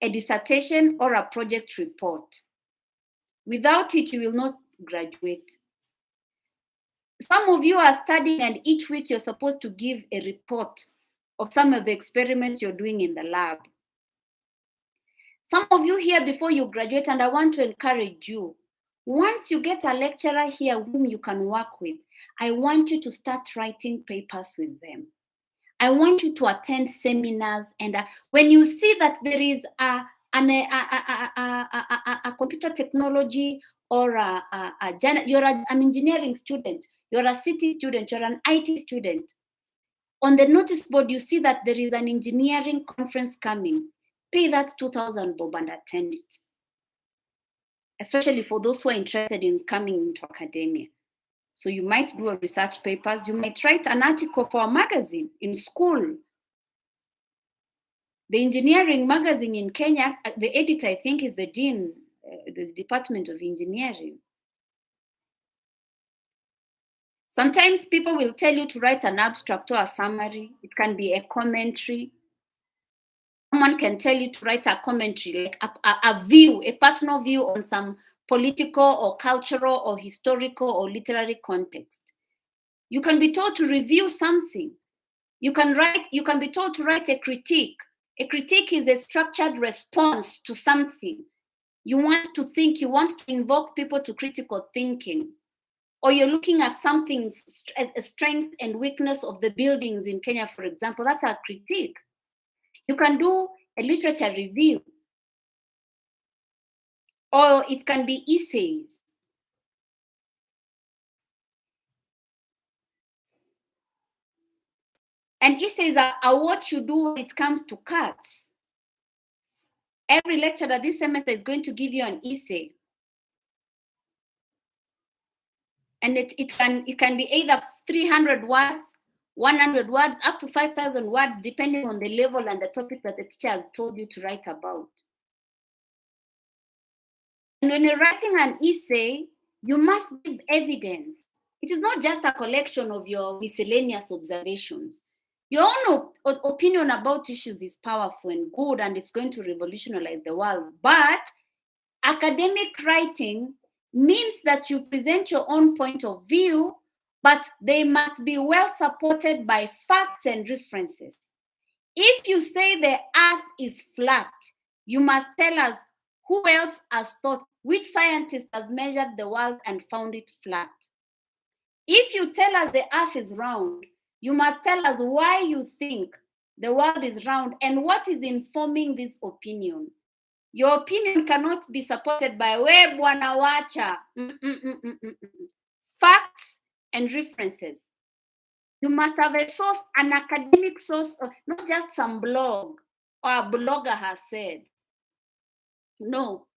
a dissertation, or a project report. Without it, you will not graduate. Some of you are studying, and each week you're supposed to give a report of some of the experiments you're doing in the lab. Some of you here before you graduate, and I want to encourage you, once you get a lecturer here whom you can work with, I want you to start writing papers with them. I want you to attend seminars, and when you see that there is a computer technology or you're an engineering student, you're a CT student, you're an IT student, on the notice board you see that there is an engineering conference coming, pay that 2,000 bob and attend it, especially for those who are interested in coming into academia. So you might do a research papers, you might write an article for a magazine in school. The engineering magazine in Kenya, the editor, I think, is the dean, the Department of Engineering. Sometimes people will tell you to write an abstract or a summary. It can be a commentary. Someone can tell you to write a commentary, like a view, a personal view on some political or cultural or historical or literary context. You can be told to review something. You can be told to write a critique. A critique is a structured response to something. You want to think, you want to invoke people to critical thinking. Or you're looking at something, a strength and weakness of the buildings in Kenya, for example, that's a critique. You can do a literature review. Or it can be essays. And essays are what you do when it comes to cuts. Every lecturer this semester is going to give you an essay. And it can be either 300 words, 100 words, up to 5,000 words, depending on the level and the topic that the teacher has told you to write about. And when you're writing an essay, you must give evidence. It is not just a collection of your miscellaneous observations. Your own opinion about issues is powerful and good, and it's going to revolutionize the world. But academic writing means that you present your own point of view, but they must be well supported by facts and references. If you say the earth is flat, you must tell us who else has thought, which scientist has measured the world and found it flat. If you tell us the earth is round, you must tell us why you think the world is round and what is informing this opinion. Your opinion cannot be supported by we bwana wacha. Facts and references. You must have a source, an academic source, not just some blog or a blogger has said. No,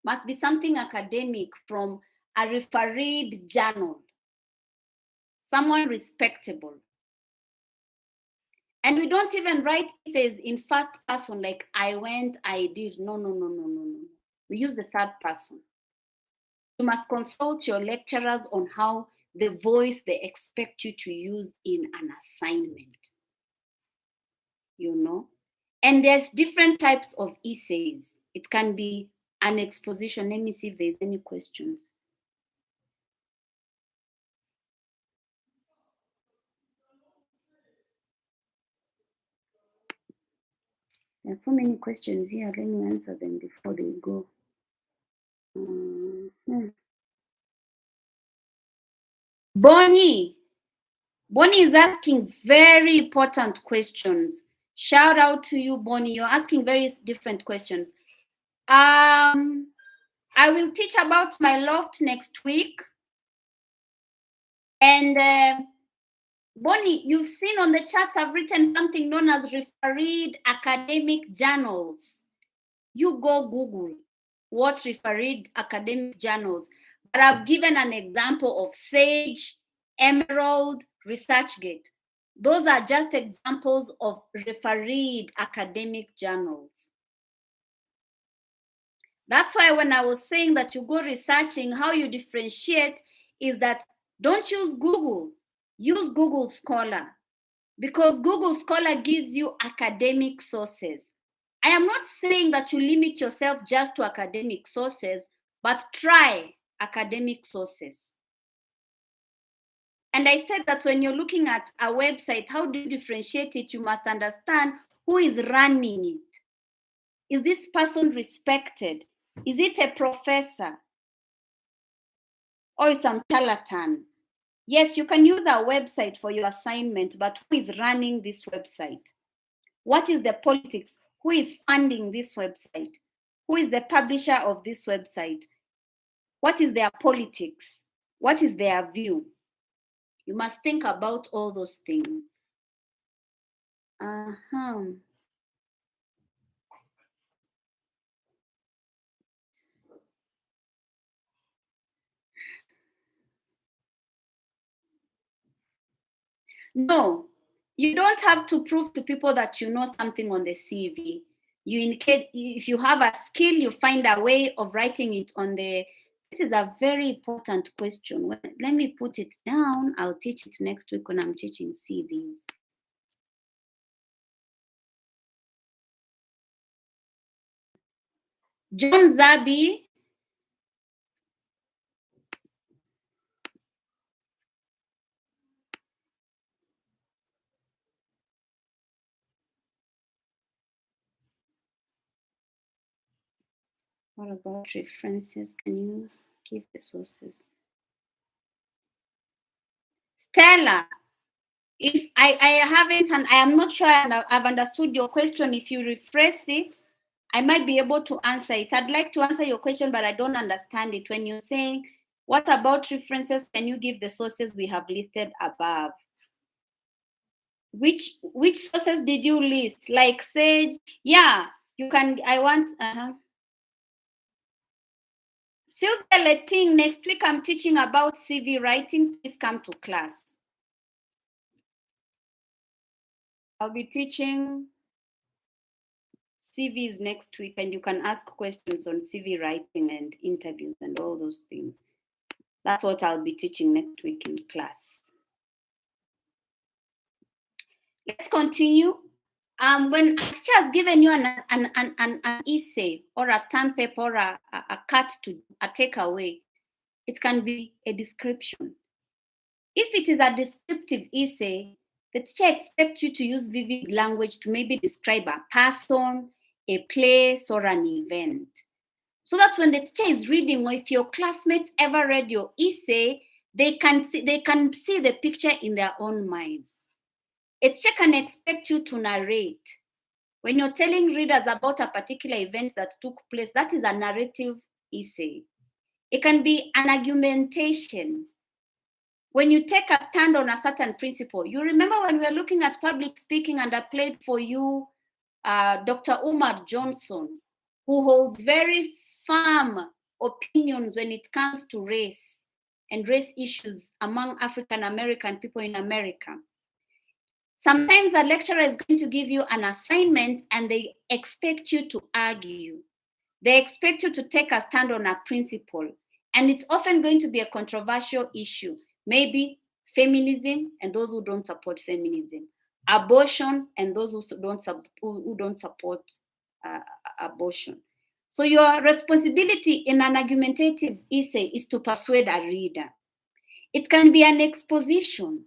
must be something academic from a refereed journal, someone respectable. And we don't even write essays in first person, like I went, I did. No. We use the third person. You must consult your lecturers on how the voice they expect you to use in an assignment. You know? And there's different types of essays. It can be an exposition. Let me see if there's any questions. There's so many questions here. Let me answer them before they go. Bonnie is asking very important questions. Shout out to you, Bonnie. You're asking very different questions. I will teach about my loft next week. And Bonnie, you've seen on the charts I've written something known as refereed academic journals. You go Google what refereed academic journals. But I've given an example of Sage, Emerald, ResearchGate. Those are just examples of refereed academic journals. That's why when I was saying that you go researching, how you differentiate is that don't use Google, use Google Scholar, because Google Scholar gives you academic sources. I am not saying that you limit yourself just to academic sources, but try academic sources. And I said that when you're looking at a website, how do you differentiate it? You must understand who is running it. Is this person respected? Is it a professor? Or it's some charlatan? Yes, you can use our website for your assignment, but who is running this website? What is the politics? Who is funding this website? Who is the publisher of this website? What is their politics? What is their view? You must think about all those things. No, you don't have to prove to people that you know something on the CV. You indicate if you have a skill, you find a way of writing it on the. This is a very important question. Let me put it down. I'll teach it next week when I'm teaching CVs. John Zabi. What about references? Can you give the sources? Stella, if I haven't, and I am not sure I've understood your question. If you rephrase it, I might be able to answer it. I'd like to answer your question, but I don't understand it. When you're saying, what about references? Can you give the sources we have listed above? Which sources did you list? Like Sage? Yeah, you can. I want. Sylvia Letting, next week I'm teaching about CV writing. Please come to class. I'll be teaching CVs next week, and you can ask questions on CV writing and interviews and all those things. That's what I'll be teaching next week in class. Let's continue. When a teacher has given you an essay or a term paper or a cut to a takeaway, it can be a description. If it is a descriptive essay, the teacher expects you to use vivid language to maybe describe a person, a place, or an event. So that when the teacher is reading, or if your classmates ever read your essay, they can see the picture in their own minds. A teacher can expect you to narrate. When you're telling readers about a particular event that took place, that is a narrative essay. It can be an argumentation. When you take a stand on a certain principle, you remember when we were looking at public speaking and I played for you Dr. Umar Johnson, who holds very firm opinions when it comes to race and race issues among African American people in America. Sometimes the lecturer is going to give you an assignment and they expect you to argue. They expect you to take a stand on a principle. And it's often going to be a controversial issue. Maybe feminism and those who don't support feminism. Abortion and those who don't support abortion. So your responsibility in an argumentative essay is to persuade a reader. It can be an exposition.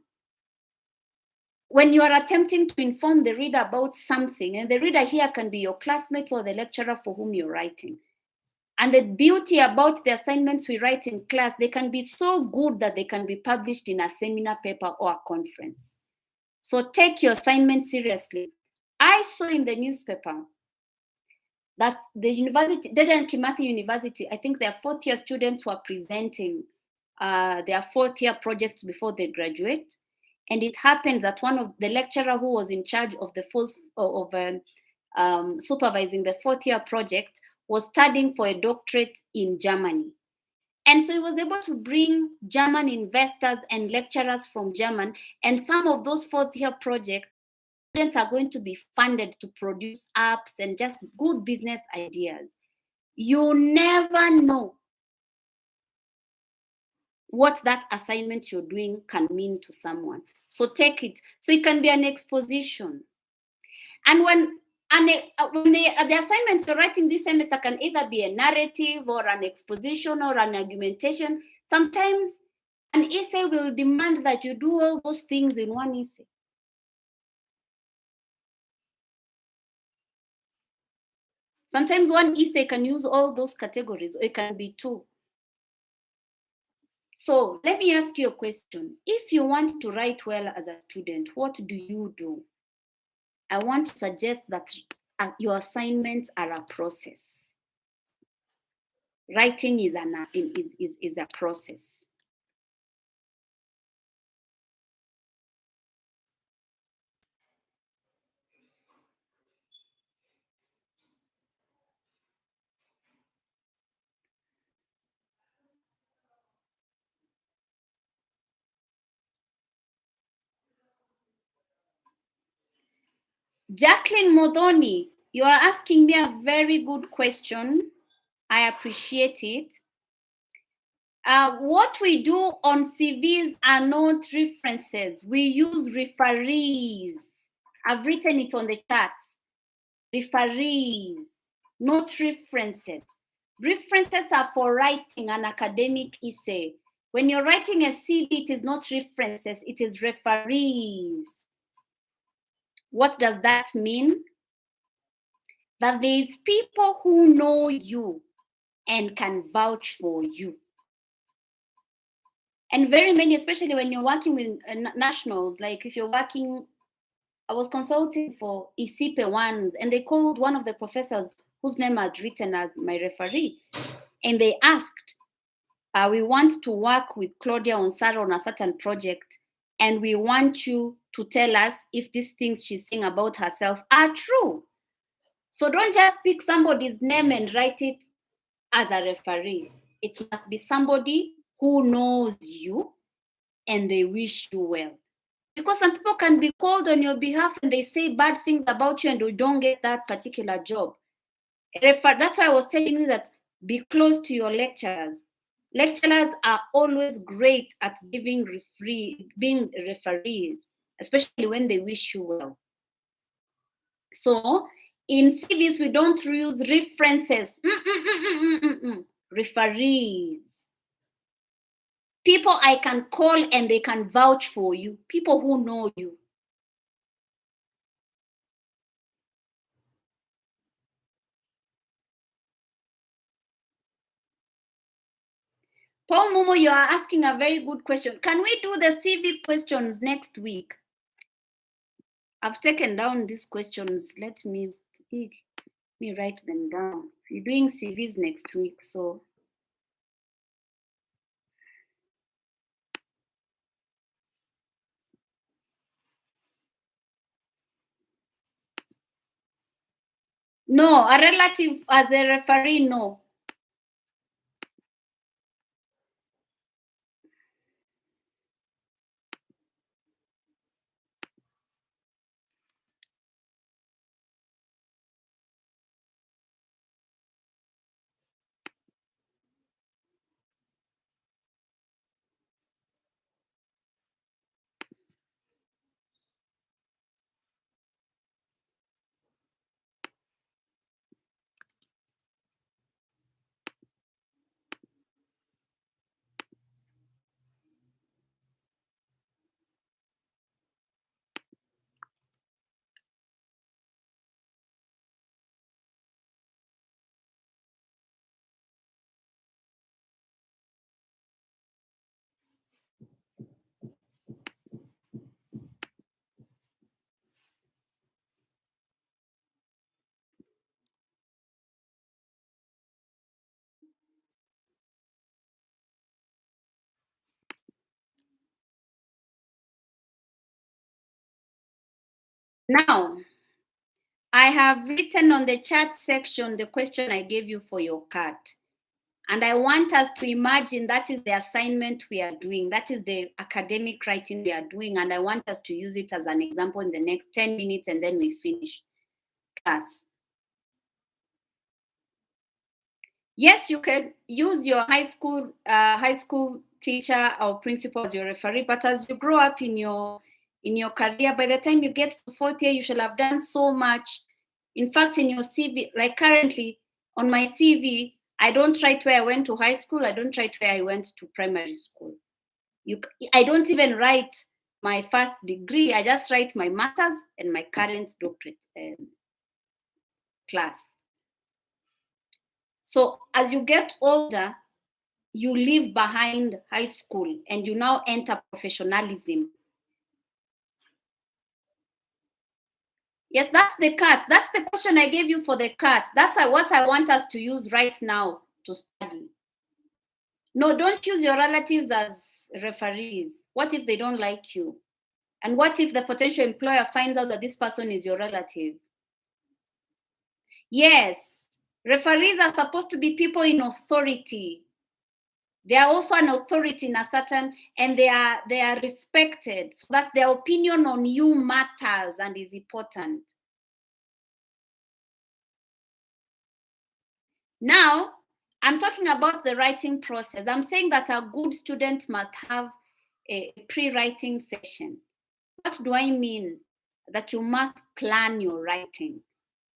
When you are attempting to inform the reader about something, and the reader here can be your classmate or the lecturer for whom you're writing. And the beauty about the assignments we write in class, they can be so good that they can be published in a seminar paper or a conference. So take your assignment seriously. I saw in the newspaper that the university, Dedan Kimathi University, I think their fourth year students were presenting their fourth year projects before they graduate. And it happened that one of the lecturer who was in charge of the supervising the fourth year project was studying for a doctorate in Germany. And so he was able to bring German investors and lecturers from German. And some of those fourth year projects, students are going to be funded to produce apps and just good business ideas. You never know what that assignment you're doing can mean to someone. So take it. So it can be an exposition. And when the assignments you're writing this semester can either be a narrative or an exposition or an argumentation. Sometimes an essay will demand that you do all those things in one essay. Sometimes one essay can use all those categories, or it can be two. So let me ask you a question. If you want to write well as a student, what do you do? I want to suggest that your assignments are a process. Writing is a process. Jacqueline Modoni, you are asking me a very good question. I appreciate it. What we do on CVs are not references. We use referees. I've written it on the chat. Referees, not references. References are for writing an academic essay. When you're writing a CV, it is not references, it is referees. What does that mean? That there's people who know you and can vouch for you. And very many, especially when you're working with nationals, like if you're working, I was consulting for ISIPE ones, and they called one of the professors whose name I'd written as my referee. And they asked, we want to work with Claudia Onsara on a certain project, and we want you to tell us if these things she's saying about herself are true. So don't just pick somebody's name and write it as a referee. It must be somebody who knows you and they wish you well. Because some people can be called on your behalf and they say bad things about you and you don't get that particular job. That's why I was telling you that be close to your lecturers. Lecturers are always great at being referees, especially when they wish you well. So in CVs, we don't use references. Referees. People I can call and they can vouch for you. People who know you. Paul Momo, you are asking a very good question. Can we do the CV questions next week? I've taken down these questions. Let me write them down. We're doing CVs next week, so. No, a relative as a referee, no. Now, I have written on the chat section the question I gave you for your cat. And I want us to imagine that is the assignment we are doing. That is the academic writing we are doing. And I want us to use it as an example in the next 10 minutes, and then we finish class. Yes, you can use your high school teacher or principal as your referee, but as you grow up in your career, by the time you get to fourth year, you shall have done so much. In fact, in your CV, like currently on my CV, I don't write where I went to high school. I don't write where I went to primary school. I don't even write my first degree. I just write my master's and my current doctorate class. So as you get older, you leave behind high school and you now enter professionalism. Yes, that's the cut. That's the question I gave you for the cut. That's what I want us to use right now to study. No, don't use your relatives as referees. What if they don't like you? And what if the potential employer finds out that this person is your relative? Yes, referees are supposed to be people in authority. They are also an authority in a certain, and they are respected, so that their opinion on you matters and is important. Now, I'm talking about the writing process. I'm saying that a good student must have a pre-writing session. What do I mean? That you must plan your writing.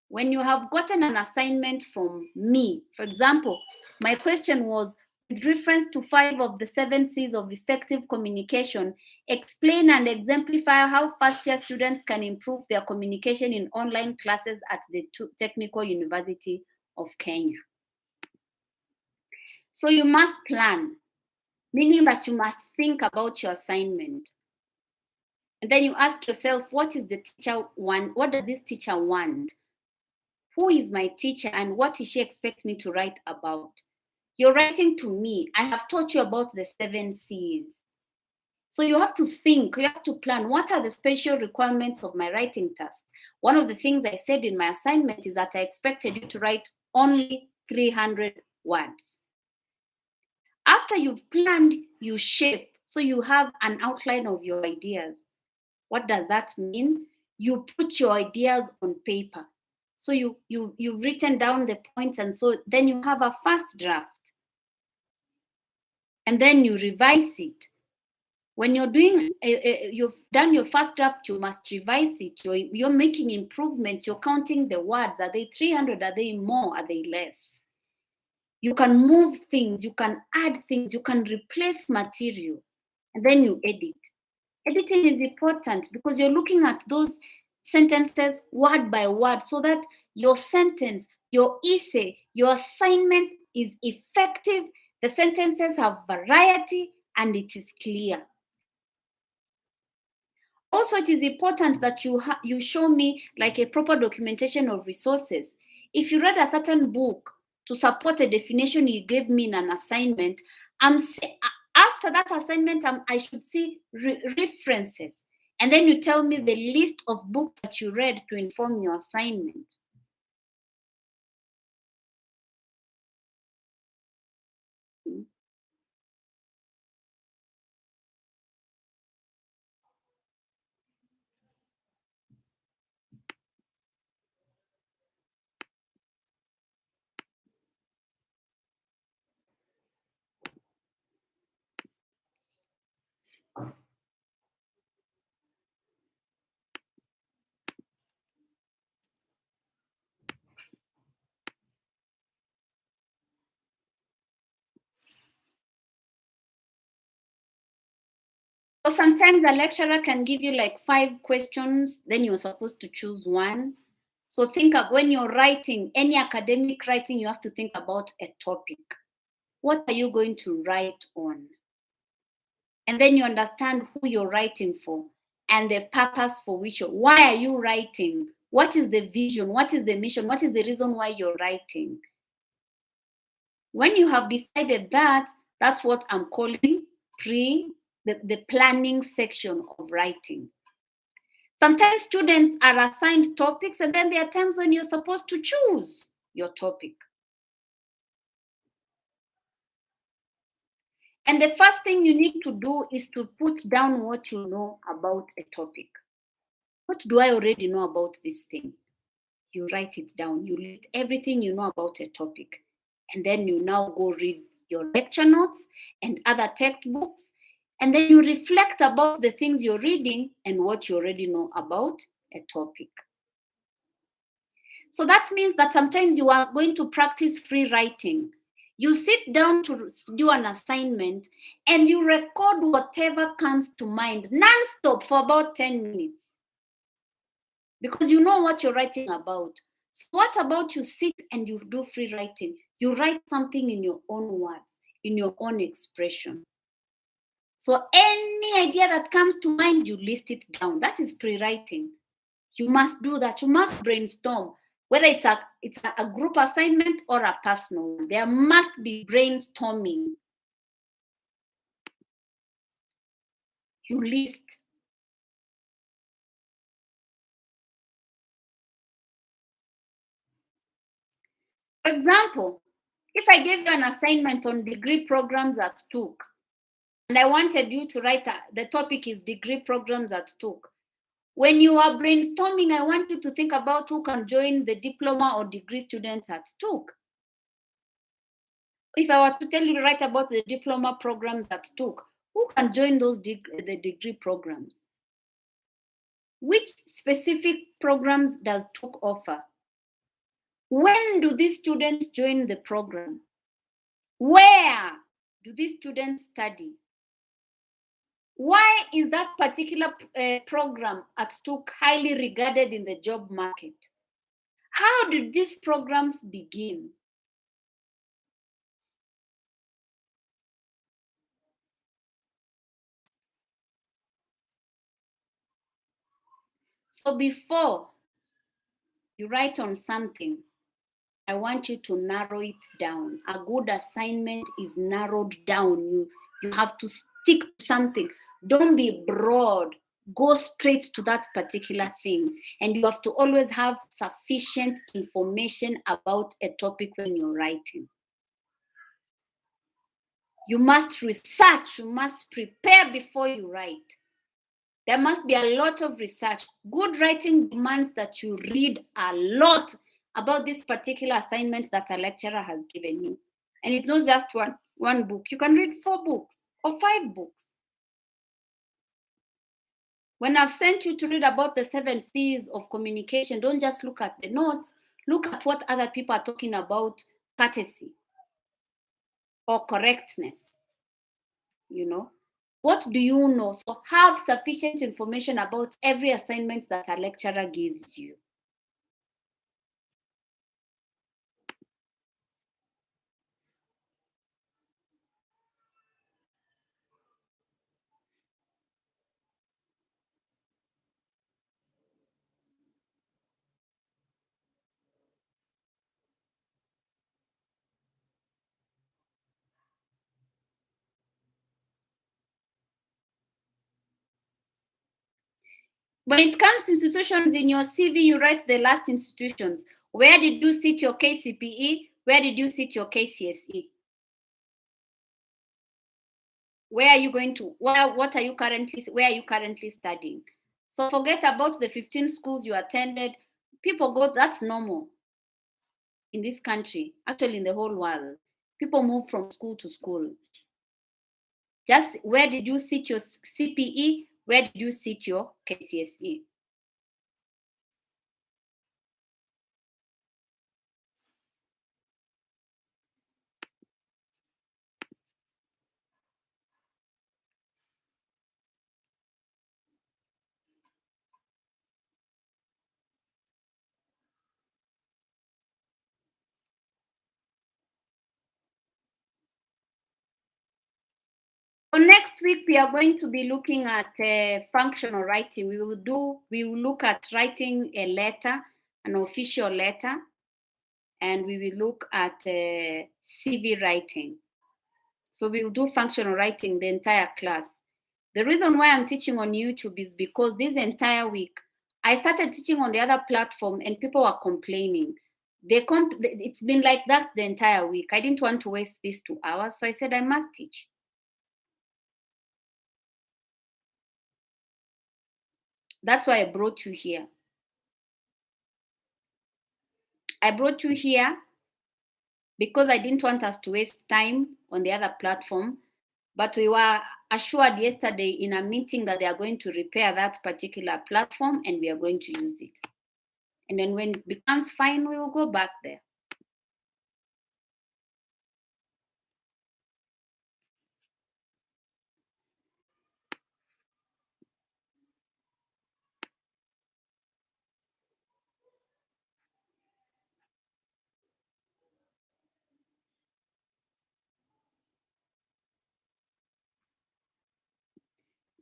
When you have gotten an assignment from me, for example, my question was, with reference to 5 of the 7 C's of effective communication, explain and exemplify how first-year students can improve their communication in online classes at the Technical University of Kenya. So you must plan, meaning that you must think about your assignment. And then you ask yourself, what is the teacher want? What does this teacher want? Who is my teacher and what does she expect me to write about? You're writing to me. I have taught you about the 7 C's. So you have to think, you have to plan, what are the special requirements of my writing task? One of the things I said in my assignment is that I expected you to write only 300 words. After you've planned, you shape. So you have an outline of your ideas. What does that mean? You put your ideas on paper. So you've written down the points, and so then you have a first draft. And then you revise it. When you're doing, you've done your first draft, you must revise it. You're making improvements. You're counting the words. Are they 300? Are they more? Are they less? You can move things. You can add things. You can replace material. And then you edit. Editing is important because you're looking at those sentences word by word so that your sentence, your essay, your assignment is effective. The sentences have variety and it is clear. Also, it is important that you show me like a proper documentation of resources. If you read a certain book to support a definition you gave me in an assignment, after that assignment, I should see references. And then you tell me the list of books that you read to inform your assignment. So sometimes a lecturer can give you like 5 questions, then you're supposed to choose one. So think of when you're writing, any academic writing, you have to think about a topic. What are you going to write on? And then you understand who you're writing for and the purpose for which why are you writing? What is the vision? What is the mission? What is the reason why you're writing? When you have decided that, that's what I'm calling the planning section of writing. Sometimes students are assigned topics, and then there are times when you're supposed to choose your topic. And the first thing you need to do is to put down what you know about a topic. What do I already know about this thing? You write it down. You list everything you know about a topic. And then you now go read your lecture notes and other textbooks. And then you reflect about the things you're reading and what you already know about a topic. So that means that sometimes you are going to practice free writing. You sit down to do an assignment and you record whatever comes to mind non-stop for about 10 minutes. Because you know what you're writing about. So what about you sit and you do free writing? You write something in your own words, in your own expression. So any idea that comes to mind, you list it down. That is free writing. You must do that. You must brainstorm. Whether it's a group assignment or a personal one, there must be brainstorming. You list. For example, if I gave you an assignment on degree programs at TUK, and I wanted you to write, the topic is degree programs at TUK. When you are brainstorming, I want you to think about who can join the diploma or degree students at TUK. If I were to tell you to write about the diploma programs at TUK, who can join those the degree programs? Which specific programs does TUK offer? When do these students join the program? Where do these students study? Why is that particular program at TUK highly regarded in the job market? How did these programs begin? So before you write on something, I want you to narrow it down. A good assignment is narrowed down. You have to stick to something. Don't be broad. Go straight to that particular thing. And you have to always have sufficient information about a topic when you're writing. You must research. You must prepare before you write. There must be a lot of research. Good writing demands that you read a lot about this particular assignment that a lecturer has given you. And it's not just one book. You can read 4 books or 5 books. When I've sent you to read about the 7 C's of communication, don't just look at the notes. Look at what other people are talking about, courtesy or correctness, you know. What do you know? So have sufficient information about every assignment that a lecturer gives you. When it comes to institutions in your CV, you write the last institutions. Where did you sit your KCPE? Where did you sit your KCSE? Where are you going to, where are you currently studying? So forget about the 15 schools you attended. People go, that's normal in this country, actually in the whole world. People move from school to school. Just where did you sit your CPE? Where did you sit your KCSE? So next week we are going to be looking at functional writing. We will look at writing a letter, an official letter, and we will look at CV writing. So we'll do functional writing the entire class. The reason why I'm teaching on YouTube is because this entire week I started teaching on the other platform and people were complaining. It's been like that the entire week. I didn't want to waste these 2 hours, so I said I must teach. That's why I brought you here. I brought you here because I didn't want us to waste time on the other platform, but we were assured yesterday in a meeting that they are going to repair that particular platform and we are going to use it. And then when it becomes fine, we will go back there.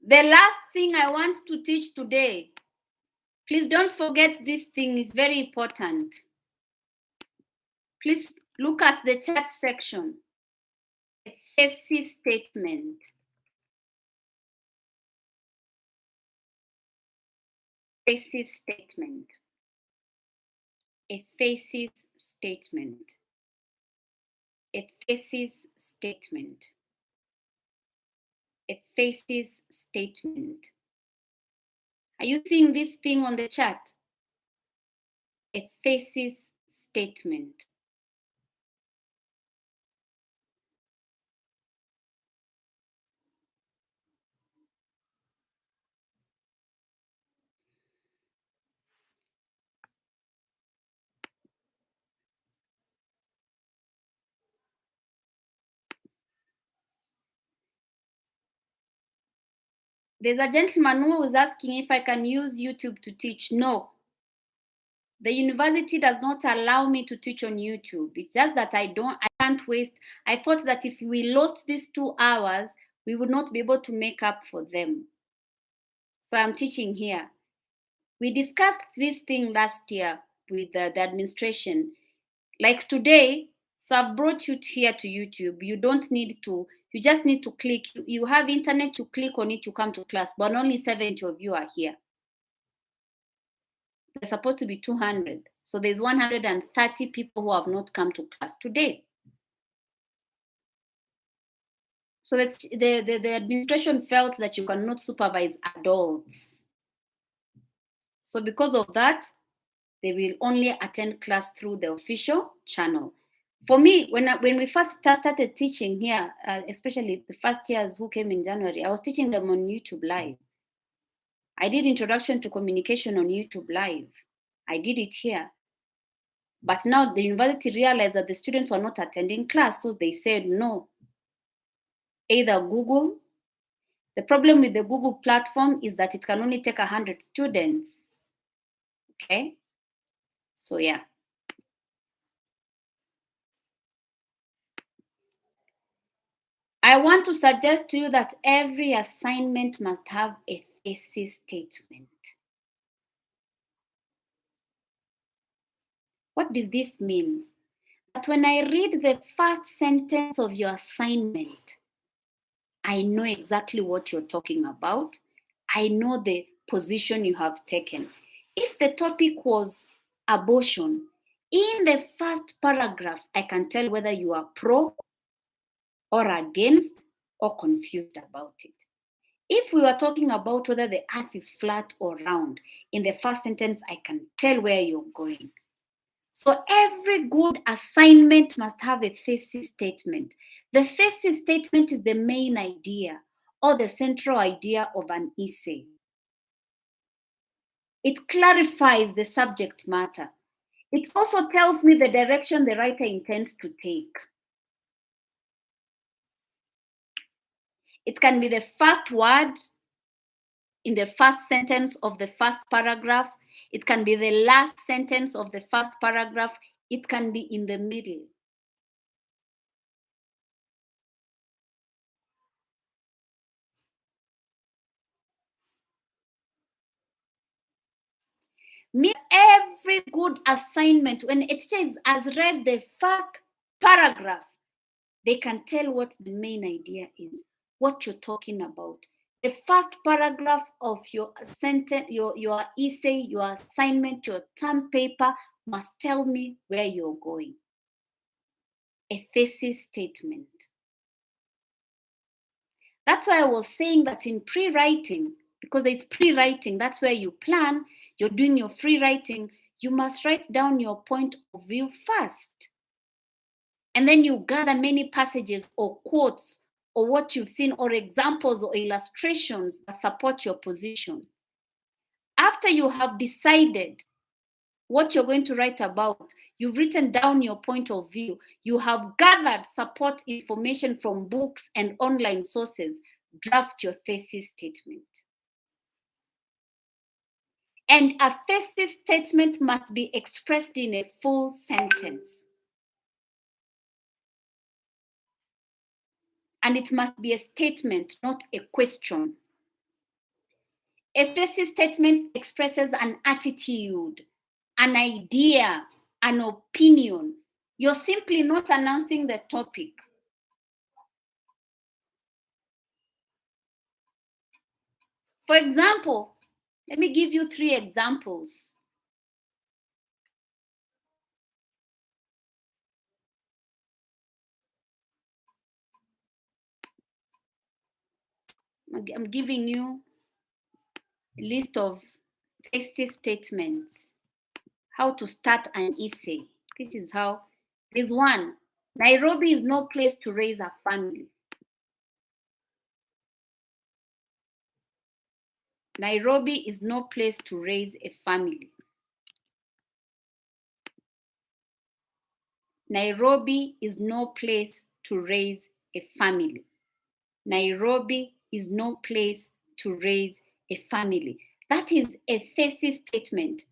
The last thing I want to teach today, please don't forget this thing is very important. Please look at the chat section. A thesis statement. Thesis statement. A thesis statement. A thesis statement. A thesis statement. Are you seeing this thing on the chat? A thesis statement. There's a gentleman who was asking if I can use YouTube to teach. No. The university does not allow me to teach on YouTube. It's just that I can't waste. I thought that if we lost these 2 hours, we would not be able to make up for them. So I'm teaching here. We discussed this thing last year with the administration. Like today, so I've brought you here to YouTube. You just need to click. You have internet, you click on it, you come to class, but only 70 of you are here. There's supposed to be 200. So there's 130 people who have not come to class today. So that the administration felt that you cannot supervise adults. So because of that, they will only attend class through the official channel. For me, when we first started teaching here, especially the first years who came in January, I was teaching them on YouTube Live. I did Introduction to Communication on YouTube Live. I did it here. But now the university realized that the students were not attending class, so they said no. Either Google. The problem with the Google platform is that it can only take 100 students. Okay? So yeah. I want to suggest to you that every assignment must have a thesis statement. What does this mean? That when I read the first sentence of your assignment, I know exactly what you're talking about. I know the position you have taken. If the topic was abortion, in the first paragraph, I can tell whether you are pro or against or confused about it. If we were talking about whether the earth is flat or round, in the first sentence, I can tell where you're going. So every good assignment must have a thesis statement. The thesis statement is the main idea or the central idea of an essay. It clarifies the subject matter. It also tells me the direction the writer intends to take. It can be the first word in the first sentence of the first paragraph. It can be the last sentence of the first paragraph. It can be in the middle. Means every good assignment, when a teacher has read the first paragraph, they can tell what the main idea is, what you're talking about. The first paragraph of your sentence, your essay, your assignment, your term paper must tell me where you're going. A thesis statement. That's why I was saying that in pre-writing, because it's pre-writing. That's where you plan. You're doing your free writing. You must write down your point of view first. And then you gather many passages or quotes or what you've seen or examples or illustrations that support your position. After you have decided what you're going to write about, you've written down your point of view, you have gathered support information from books and online sources, draft your thesis statement. And a thesis statement must be expressed in a full sentence. And it must be a statement, not a question. A thesis statement expresses an attitude, an idea, an opinion. You're simply not announcing the topic. For example, let me give you 3 examples. I'm giving you a list of thesis statements. How to start an essay. This is how. There's one. Nairobi is no place to raise a family. Nairobi is no place to raise a family. Nairobi is no place to raise a family. Nairobi is no place to raise a family. That is a thesis statement.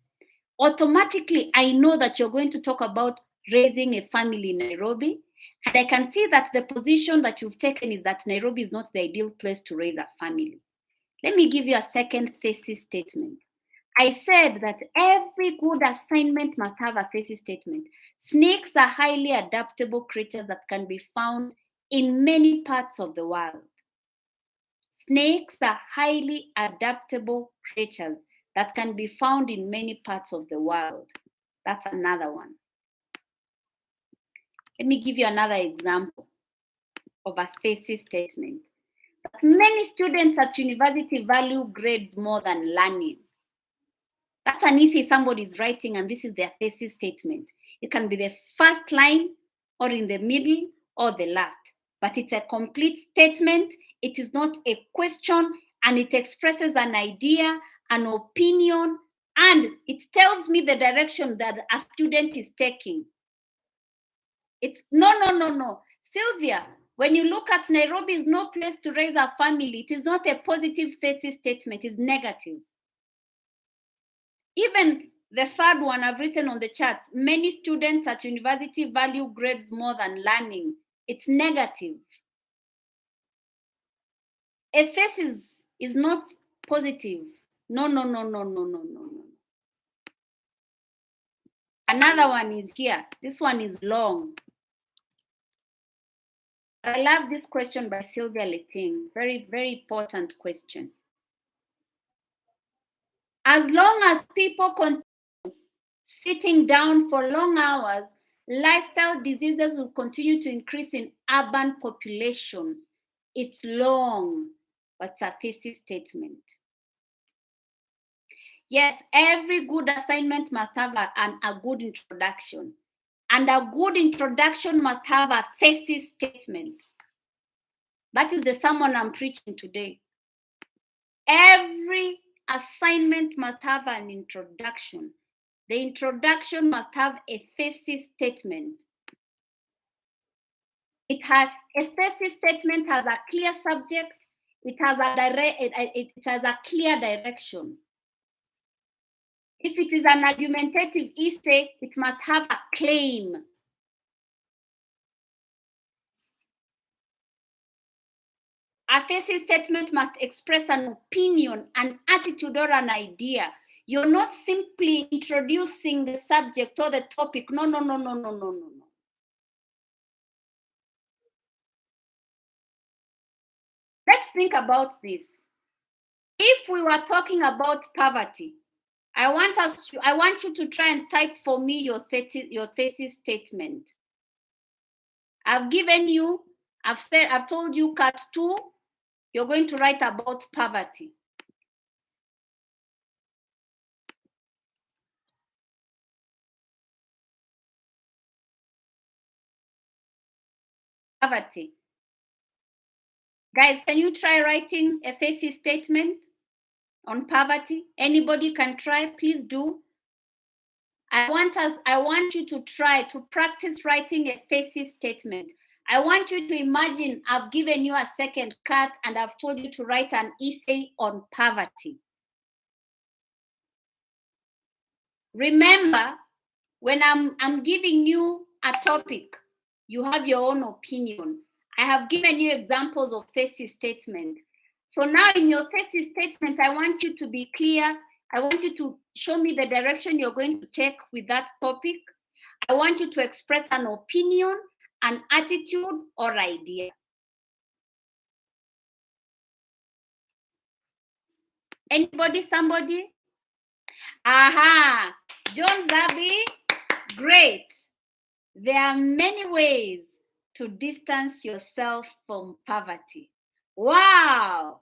Automatically, I know that you're going to talk about raising a family in Nairobi. And I can see that the position that you've taken is that Nairobi is not the ideal place to raise a family. Let me give you a second thesis statement. I said that every good assignment must have a thesis statement. Snakes are highly adaptable creatures that can be found in many parts of the world. Snakes are highly adaptable creatures that can be found in many parts of the world. That's another one. Let me give you another example of a thesis statement. Many students at university value grades more than learning. That's an essay somebody's writing, and this is their thesis statement. It can be the first line, or in the middle, or the last. But it's a complete statement. It is not a question, and it expresses an idea, an opinion, and it tells me the direction that a student is taking. It's no. Sylvia, when you look at Nairobi is no place to raise a family, it is not a positive thesis statement, it's negative. Even the third one I've written on the charts, many students at university value grades more than learning. It's negative. A thesis is not positive. No. Another one is here. This one is long. I love this question by Sylvia Letting. Very, very important question. As long as people continue sitting down for long hours, lifestyle diseases will continue to increase in urban populations. It's long, but it's a thesis statement. Yes, every good assignment must have a good introduction. And a good introduction must have a thesis statement. That is the sermon I'm preaching today. Every assignment must have an introduction. The introduction must have a thesis statement. A thesis statement has a clear subject. It has a clear direction. If it is an argumentative essay, it must have a claim. A thesis statement must express an opinion, an attitude, or an idea. You're not simply introducing the subject or the topic. No. Let's think about this. If we were talking about poverty, I want you to try and type for me your thesis statement. I've told you cut 2, you're going to write about poverty. Poverty. Guys, can you try writing a thesis statement on poverty? Anybody can try, please do. I want you to try to practice writing a thesis statement. I want you to imagine I've given you a second cut and I've told you to write an essay on poverty. Remember, when I'm giving you a topic, you have your own opinion. I have given you examples of thesis statement. So now in your thesis statement, I want you to be clear. I want you to show me the direction you're going to take with that topic. I want you to express an opinion, an attitude, or idea. Anybody, somebody? Aha, John Zabi, great. There are many ways to distance yourself from poverty. Wow,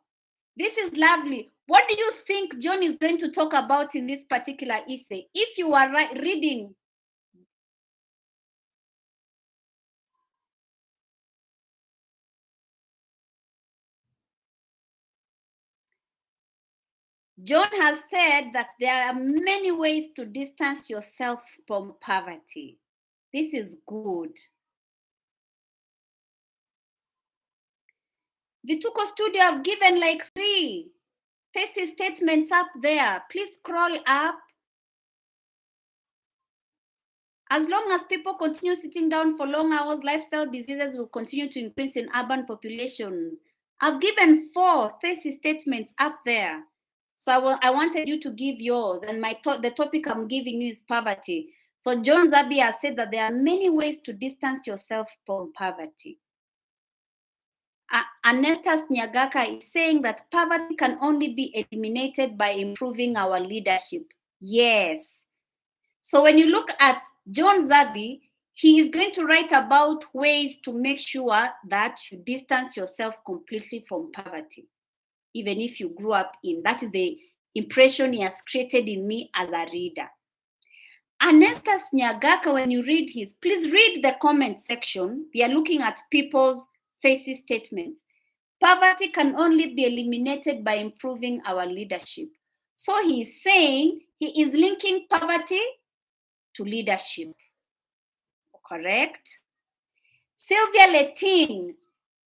this is lovely. What do you think John is going to talk about in this particular essay? If you are reading, John has said that there are many ways to distance yourself from poverty. This is good. Vituko Studio have given like 3 thesis statements up there. Please scroll up. As long as people continue sitting down for long hours, lifestyle diseases will continue to increase in urban populations. I've given 4 thesis statements up there. So I wanted you to give yours, and the topic I'm giving you is poverty. So John Zabi has said that there are many ways to distance yourself from poverty. Anestas Nyagaka is saying that poverty can only be eliminated by improving our leadership. Yes. So when you look at John Zabi, he is going to write about ways to make sure that you distance yourself completely from poverty, even if you grew up in. That is the impression he has created in me as a reader. Anestas Nyagaka, when you read please read the comment section. We are looking at people's thesis statements. Poverty can only be eliminated by improving our leadership. So he is saying he is linking poverty to leadership. Correct? Sylvia Letin,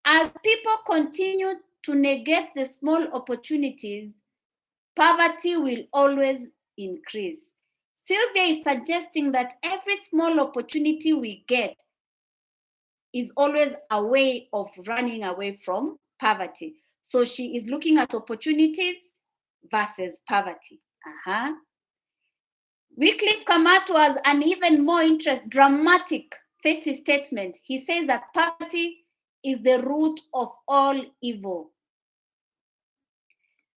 as people continue to negate the small opportunities, poverty will always increase. Sylvia is suggesting that every small opportunity we get is always a way of running away from poverty. So she is looking at opportunities versus poverty. Wycliffe Kamato has an even more dramatic thesis statement. He says that poverty is the root of all evil.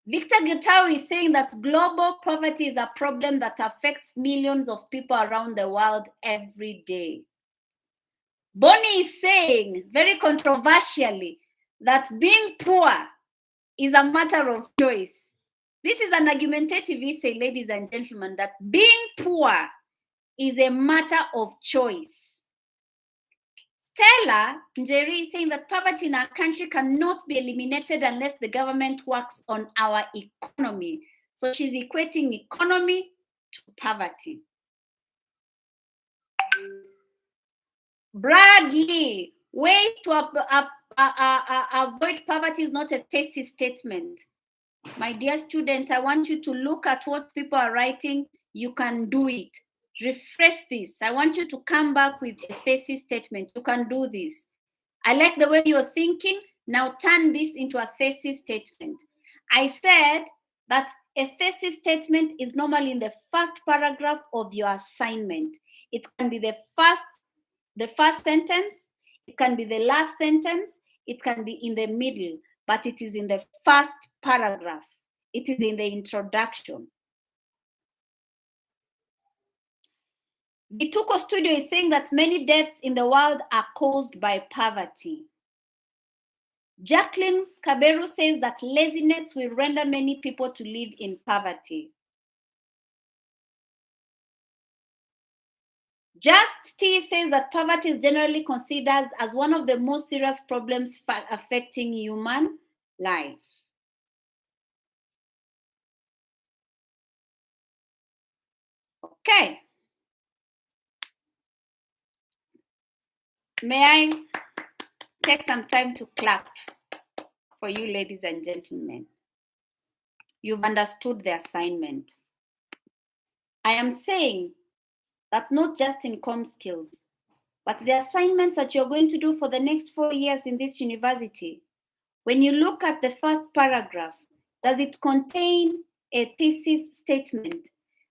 Victor Getachew is saying that global poverty is a problem that affects millions of people around the world every day. Bonnie is saying, very controversially, that being poor is a matter of choice. This is an argumentative essay, ladies and gentlemen, that being poor is a matter of choice. Stella Njeri is saying that poverty in our country cannot be eliminated unless the government works on our economy. So she's equating economy to poverty. Bradley, ways to avoid poverty is not a thesis statement. My dear student, I want you to look at what people are writing. You can do it. Refresh this. I want you to come back with a thesis statement. You can do this. I like the way you're thinking. Now turn this into a thesis statement. I said that a thesis statement is normally in the first paragraph of your assignment. It can be the first sentence. It can be the last sentence. It can be in the middle, but it is in the first paragraph. It is in the introduction. Vituko Studio is saying that many deaths in the world are caused by poverty. Jacqueline Kaberu says that laziness will render many people to live in poverty. Just T says that poverty is generally considered as one of the most serious problems affecting human life. Okay. May I take some time to clap for you, ladies and gentlemen? You've understood the assignment. I am saying that not just in com skills, but the assignments that you're going to do for the next 4 years in this university, when you look at the first paragraph, does it contain a thesis statement?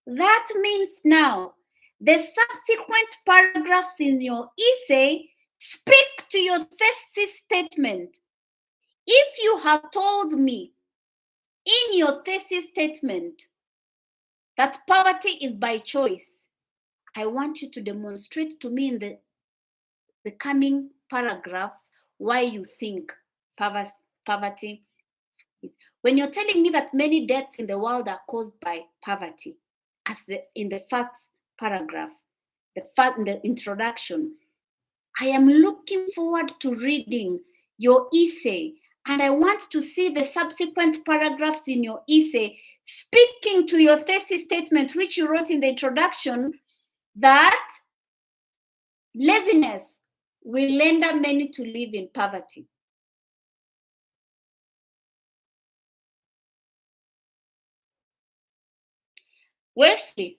That means now the subsequent paragraphs in your essay speak to your thesis statement. If you have told me in your thesis statement that poverty is by choice, I want you to demonstrate to me in the coming paragraphs why you think poverty is. When you're telling me that many deaths in the world are caused by poverty, in the first paragraph, in the introduction, I am looking forward to reading your essay, and I want to see the subsequent paragraphs in your essay speaking to your thesis statement, which you wrote in the introduction, that laziness will render many to live in poverty. Wesley,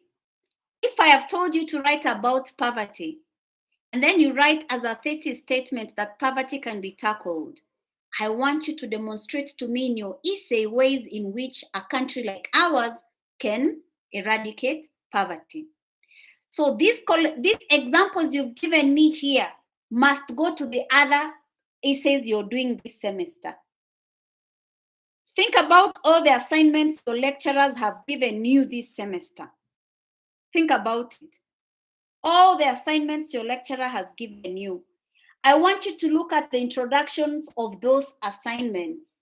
if I have told you to write about poverty, and then you write as a thesis statement that poverty can be tackled, I want you to demonstrate to me in your essay ways in which a country like ours can eradicate poverty. So these examples you've given me here must go to the other essays you're doing this semester. Think about all the assignments your lecturers have given you this semester. Think about it. All the assignments your lecturer has given you. I want you to look at the introductions of those assignments.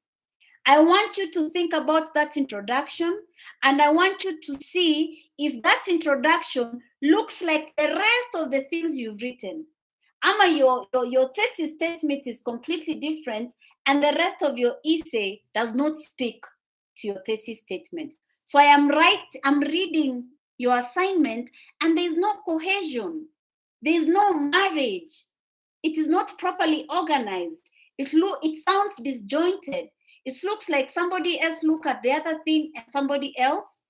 I want you to think about that introduction, and I want you to see if that introduction looks like the rest of the things you've written. Your thesis statement is completely different, and the rest of your essay does not speak to your thesis statement. So I'm reading your assignment, and there's no cohesion. There's no marriage. It is not properly organized. It sounds disjointed. It looks like somebody else looked at the other thing and somebody else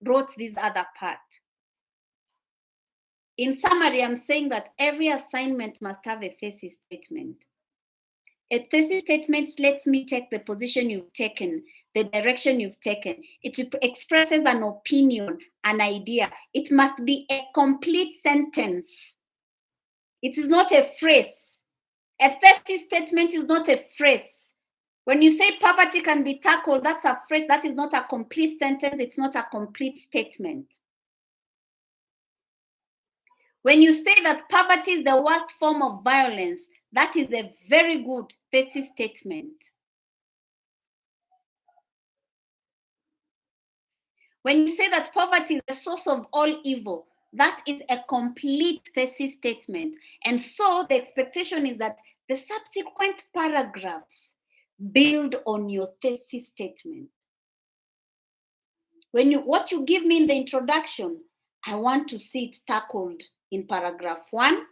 wrote this other part. In summary, I'm saying that every assignment must have a thesis statement. A thesis statement lets me take the position you've taken, the direction you've taken. It expresses an opinion, an idea. It must be a complete sentence. It is not a phrase. A thesis statement is not a phrase. When you say poverty can be tackled, that's a phrase. That is not a complete sentence. It's not a complete statement. When you say that poverty is the worst form of violence, that is a very good thesis statement. When you say that poverty is the source of all evil, that is a complete thesis statement. And so the expectation is that the subsequent paragraphs build on your thesis statement. What you give me in the introduction, I want to see it tackled in paragraph 1,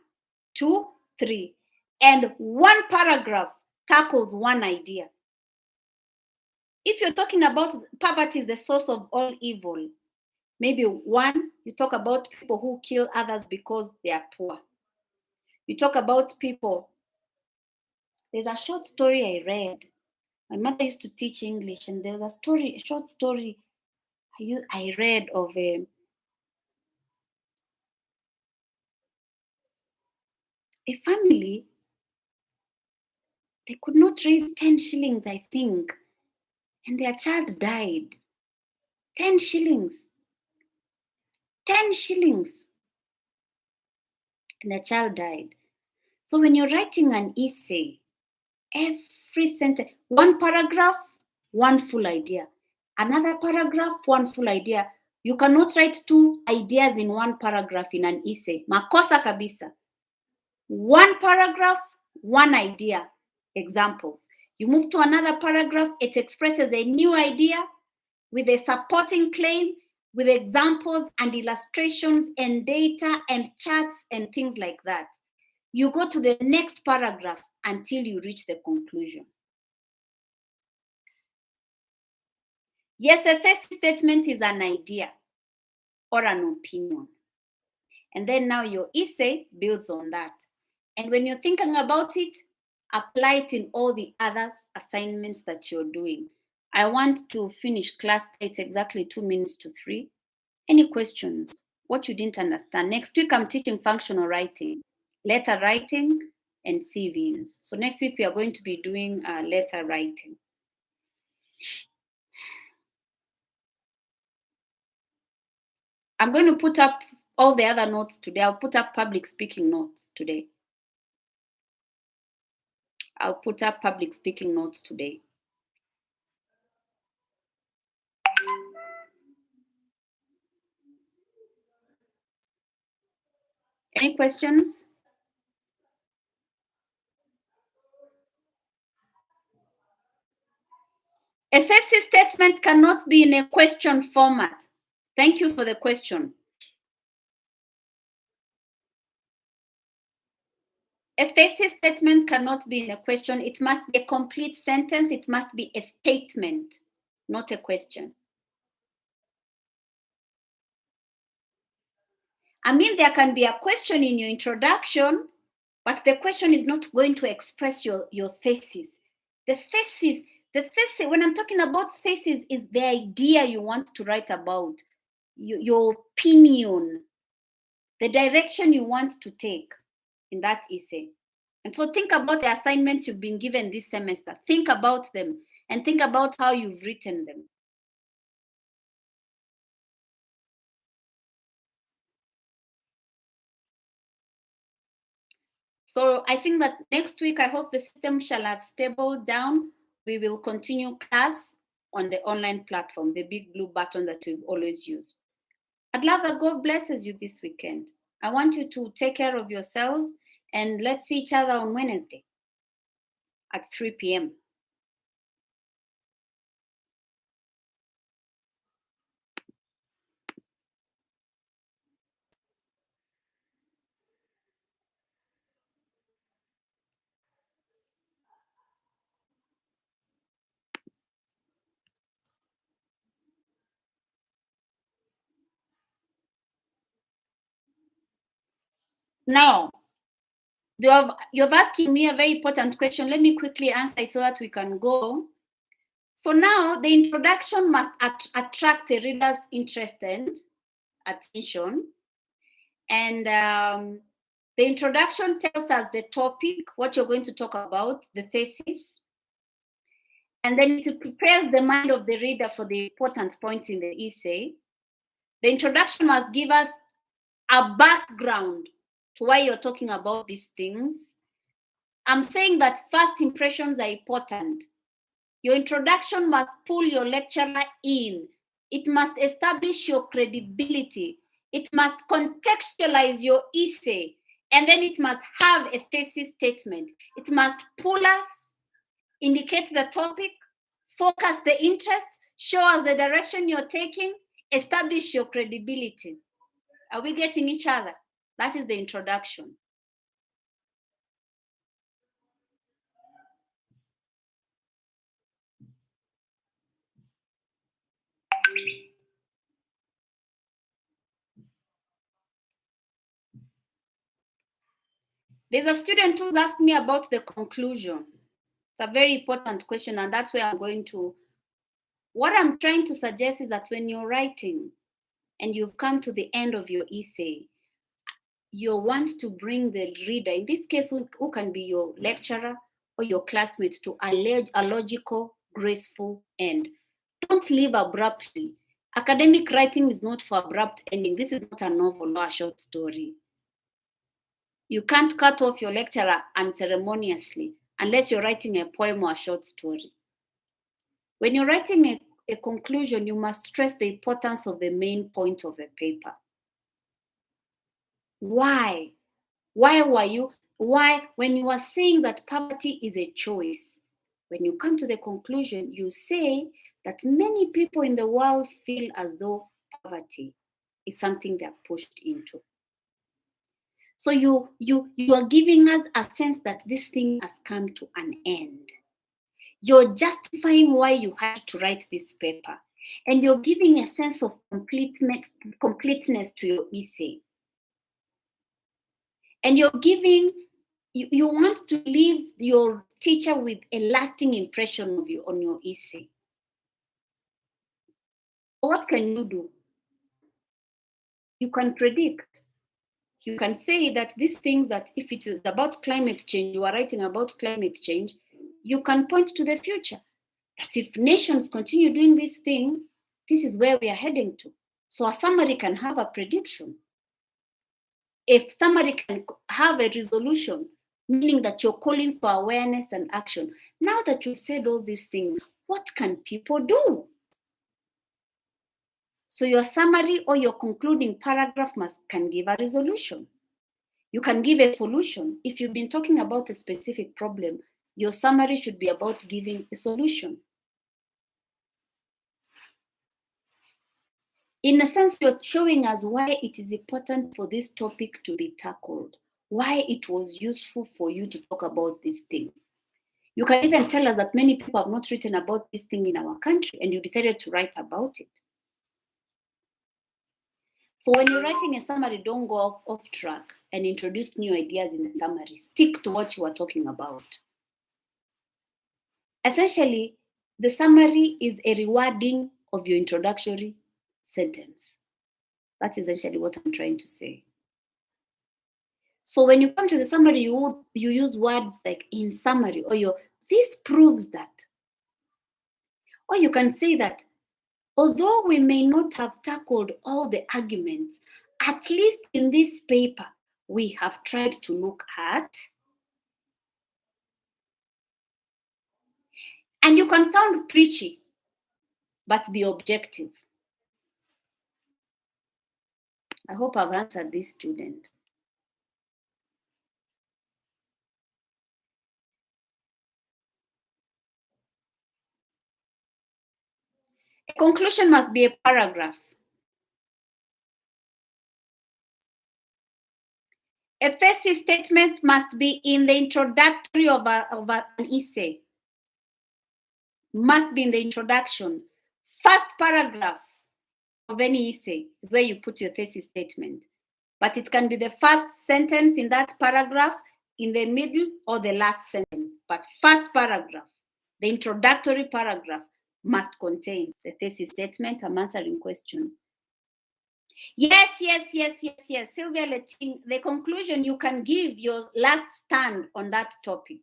2, 3. And one paragraph tackles one idea. If you're talking about poverty is the source of all evil, maybe one, you talk about people who kill others because they are poor. You talk about people. There's a short story I read. My mother used to teach English, and there was a short story I read of a family. They could not raise 10 shillings, I think, and their child died. 10 shillings. 10 shillings. And the child died. So when you're writing an essay, every sentence, one paragraph, one full idea. Another paragraph, one full idea. You cannot write 2 ideas in 1 paragraph in an essay. Makosa kabisa. 1 paragraph, 1 idea. Examples. You move to another paragraph, it expresses a new idea with a supporting claim, with examples and illustrations and data and charts and things like that. You go to the next paragraph until you reach the conclusion. Yes, a thesis statement is an idea or an opinion. And then now your essay builds on that. And when you're thinking about it, apply it in all the other assignments that you're doing. I want to finish class. It's exactly 2 minutes to 3. Any questions? What you didn't understand? Next week, I'm teaching functional writing, letter writing, and CVs. So next week, we are going to be doing letter writing. I'm going to put up all the other notes today. I'll put up public speaking notes today. I'll put up public speaking notes today. Any questions? A thesis statement cannot be in a question format. Thank you for the question. A thesis statement cannot be in a question. It must be a complete sentence. It must be a statement, not a question. I mean, there can be a question in your introduction, but the question is not going to express your thesis. The thesis, when I'm talking about thesis, is the idea you want to write about, your opinion, the direction you want to take in that essay. And so think about the assignments you've been given this semester. Think about them and think about how you've written them. So I think that next week, I hope the system shall have stable down. We will continue class on the online platform, the big blue button that we've always used. I'd love that God blesses you this weekend. I want you to take care of yourselves, and let's see each other on Wednesday at 3 p.m. Now, you're asking me a very important question. Let me quickly answer it so that we can go. So now the introduction must attract a reader's interest and attention. And the introduction tells us the topic, what you're going to talk about, the thesis. And then it prepares the mind of the reader for the important points in the essay. The introduction must give us a background to why you're talking about these things. I'm saying that first impressions are important. Your introduction must pull your lecturer in. It must establish your credibility. It must contextualize your essay. And then it must have a thesis statement. It must pull us, indicate the topic, focus the interest, show us the direction you're taking, establish your credibility. Are we getting each other? That is the introduction. There's a student who's asked me about the conclusion. It's a very important question, and that's where I'm going to. What I'm trying to suggest is that when you're writing and you've come to the end of your essay, you want to bring the reader, in this case, who can be your lecturer or your classmates, to a logical, graceful end. Don't leave abruptly. Academic writing is not for abrupt ending. This is not a novel or a short story. You can't cut off your lecturer unceremoniously unless you're writing a poem or a short story. When you're writing a conclusion, you must stress the importance of the main point of the paper. Why? Why, when you are saying that poverty is a choice, when you come to the conclusion, you say that many people in the world feel as though poverty is something they're pushed into. So you are giving us a sense that this thing has come to an end. You're justifying why you had to write this paper, and you're giving a sense of completeness to your essay. And you're giving, you want to leave your teacher with a lasting impression of you on your essay. What can you do? You can predict. You can say that these things, that if it is about climate change, you are writing about climate change, you can point to the future. That if nations continue doing this thing, this is where we are heading to. So a summary can have a prediction. If summary can have a resolution, meaning that you're calling for awareness and action. Now that you've said all these things, what can people do? So your summary or your concluding paragraph can give a resolution. You can give a solution. If you've been talking about a specific problem, your summary should be about giving a solution. In a sense, you're showing us why it is important for this topic to be tackled, why it was useful for you to talk about this thing. You can even tell us that many people have not written about this thing in our country, and you decided to write about it. So when you're writing a summary, don't go off track and introduce new ideas in the summary. Stick to what you are talking about. Essentially, the summary is a rewording of your introductory sentence. That's essentially what I'm trying to say. So when you come to the summary, you use words like in summary, or this proves that. Or you can say that although we may not have tackled all the arguments, at least in this paper, we have tried to look at. And you can sound preachy, but be objective. I hope I've answered this student. A conclusion must be a paragraph. A thesis statement must be in the introductory of an essay. Must be in the introduction. First paragraph of any essay is where you put your thesis statement. But it can be the first sentence in that paragraph, in the middle, or the last sentence. But first paragraph, the introductory paragraph, must contain the thesis statement. I'm answering questions. Yes. Sylvia Letting, the conclusion, you can give your last stand on that topic.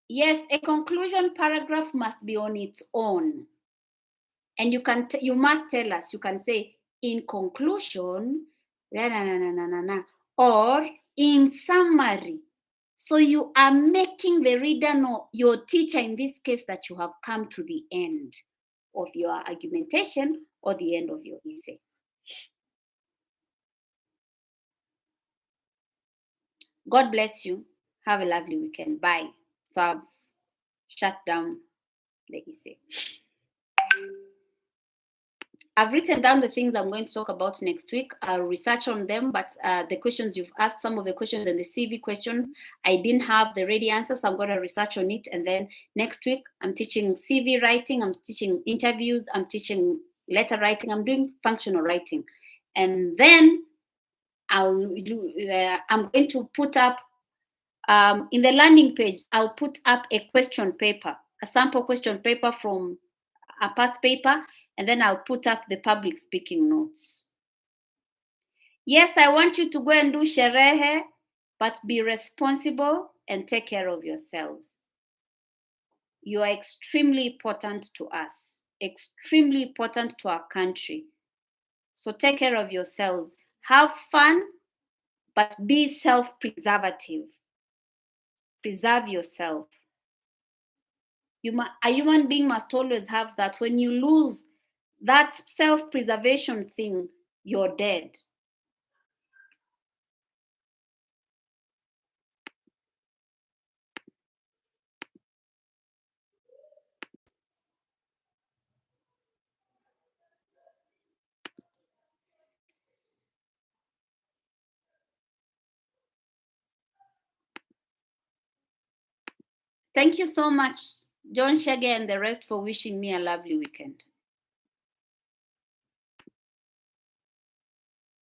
Yes, a conclusion paragraph must be on its own. And you must tell us, you can say, in conclusion, or in summary. So you are making the reader know, your teacher in this case, that you have come to the end of your argumentation or the end of your essay. God bless you. Have a lovely weekend. Bye. So I've shut down the essay. I've written down the things I'm going to talk about next week. I'll research on them, but the questions you've asked, some of the questions and the CV questions, I didn't have the ready answers, so I'm going to research on it. And then next week, I'm teaching CV writing, I'm teaching interviews, I'm teaching letter writing, I'm doing functional writing. And then I'm going to put up, in the landing page, I'll put up a question paper, a sample question paper from a past paper, and then I'll put up the public speaking notes. Yes, I want you to go and do sherehe, but be responsible and take care of yourselves. You are extremely important to us, extremely important to our country. So take care of yourselves. Have fun, but be self-preservative. Preserve yourself. A human being must always have that. When you lose that self-preservation thing, you're dead. Thank you so much, John Shege and the rest, for wishing me a lovely weekend.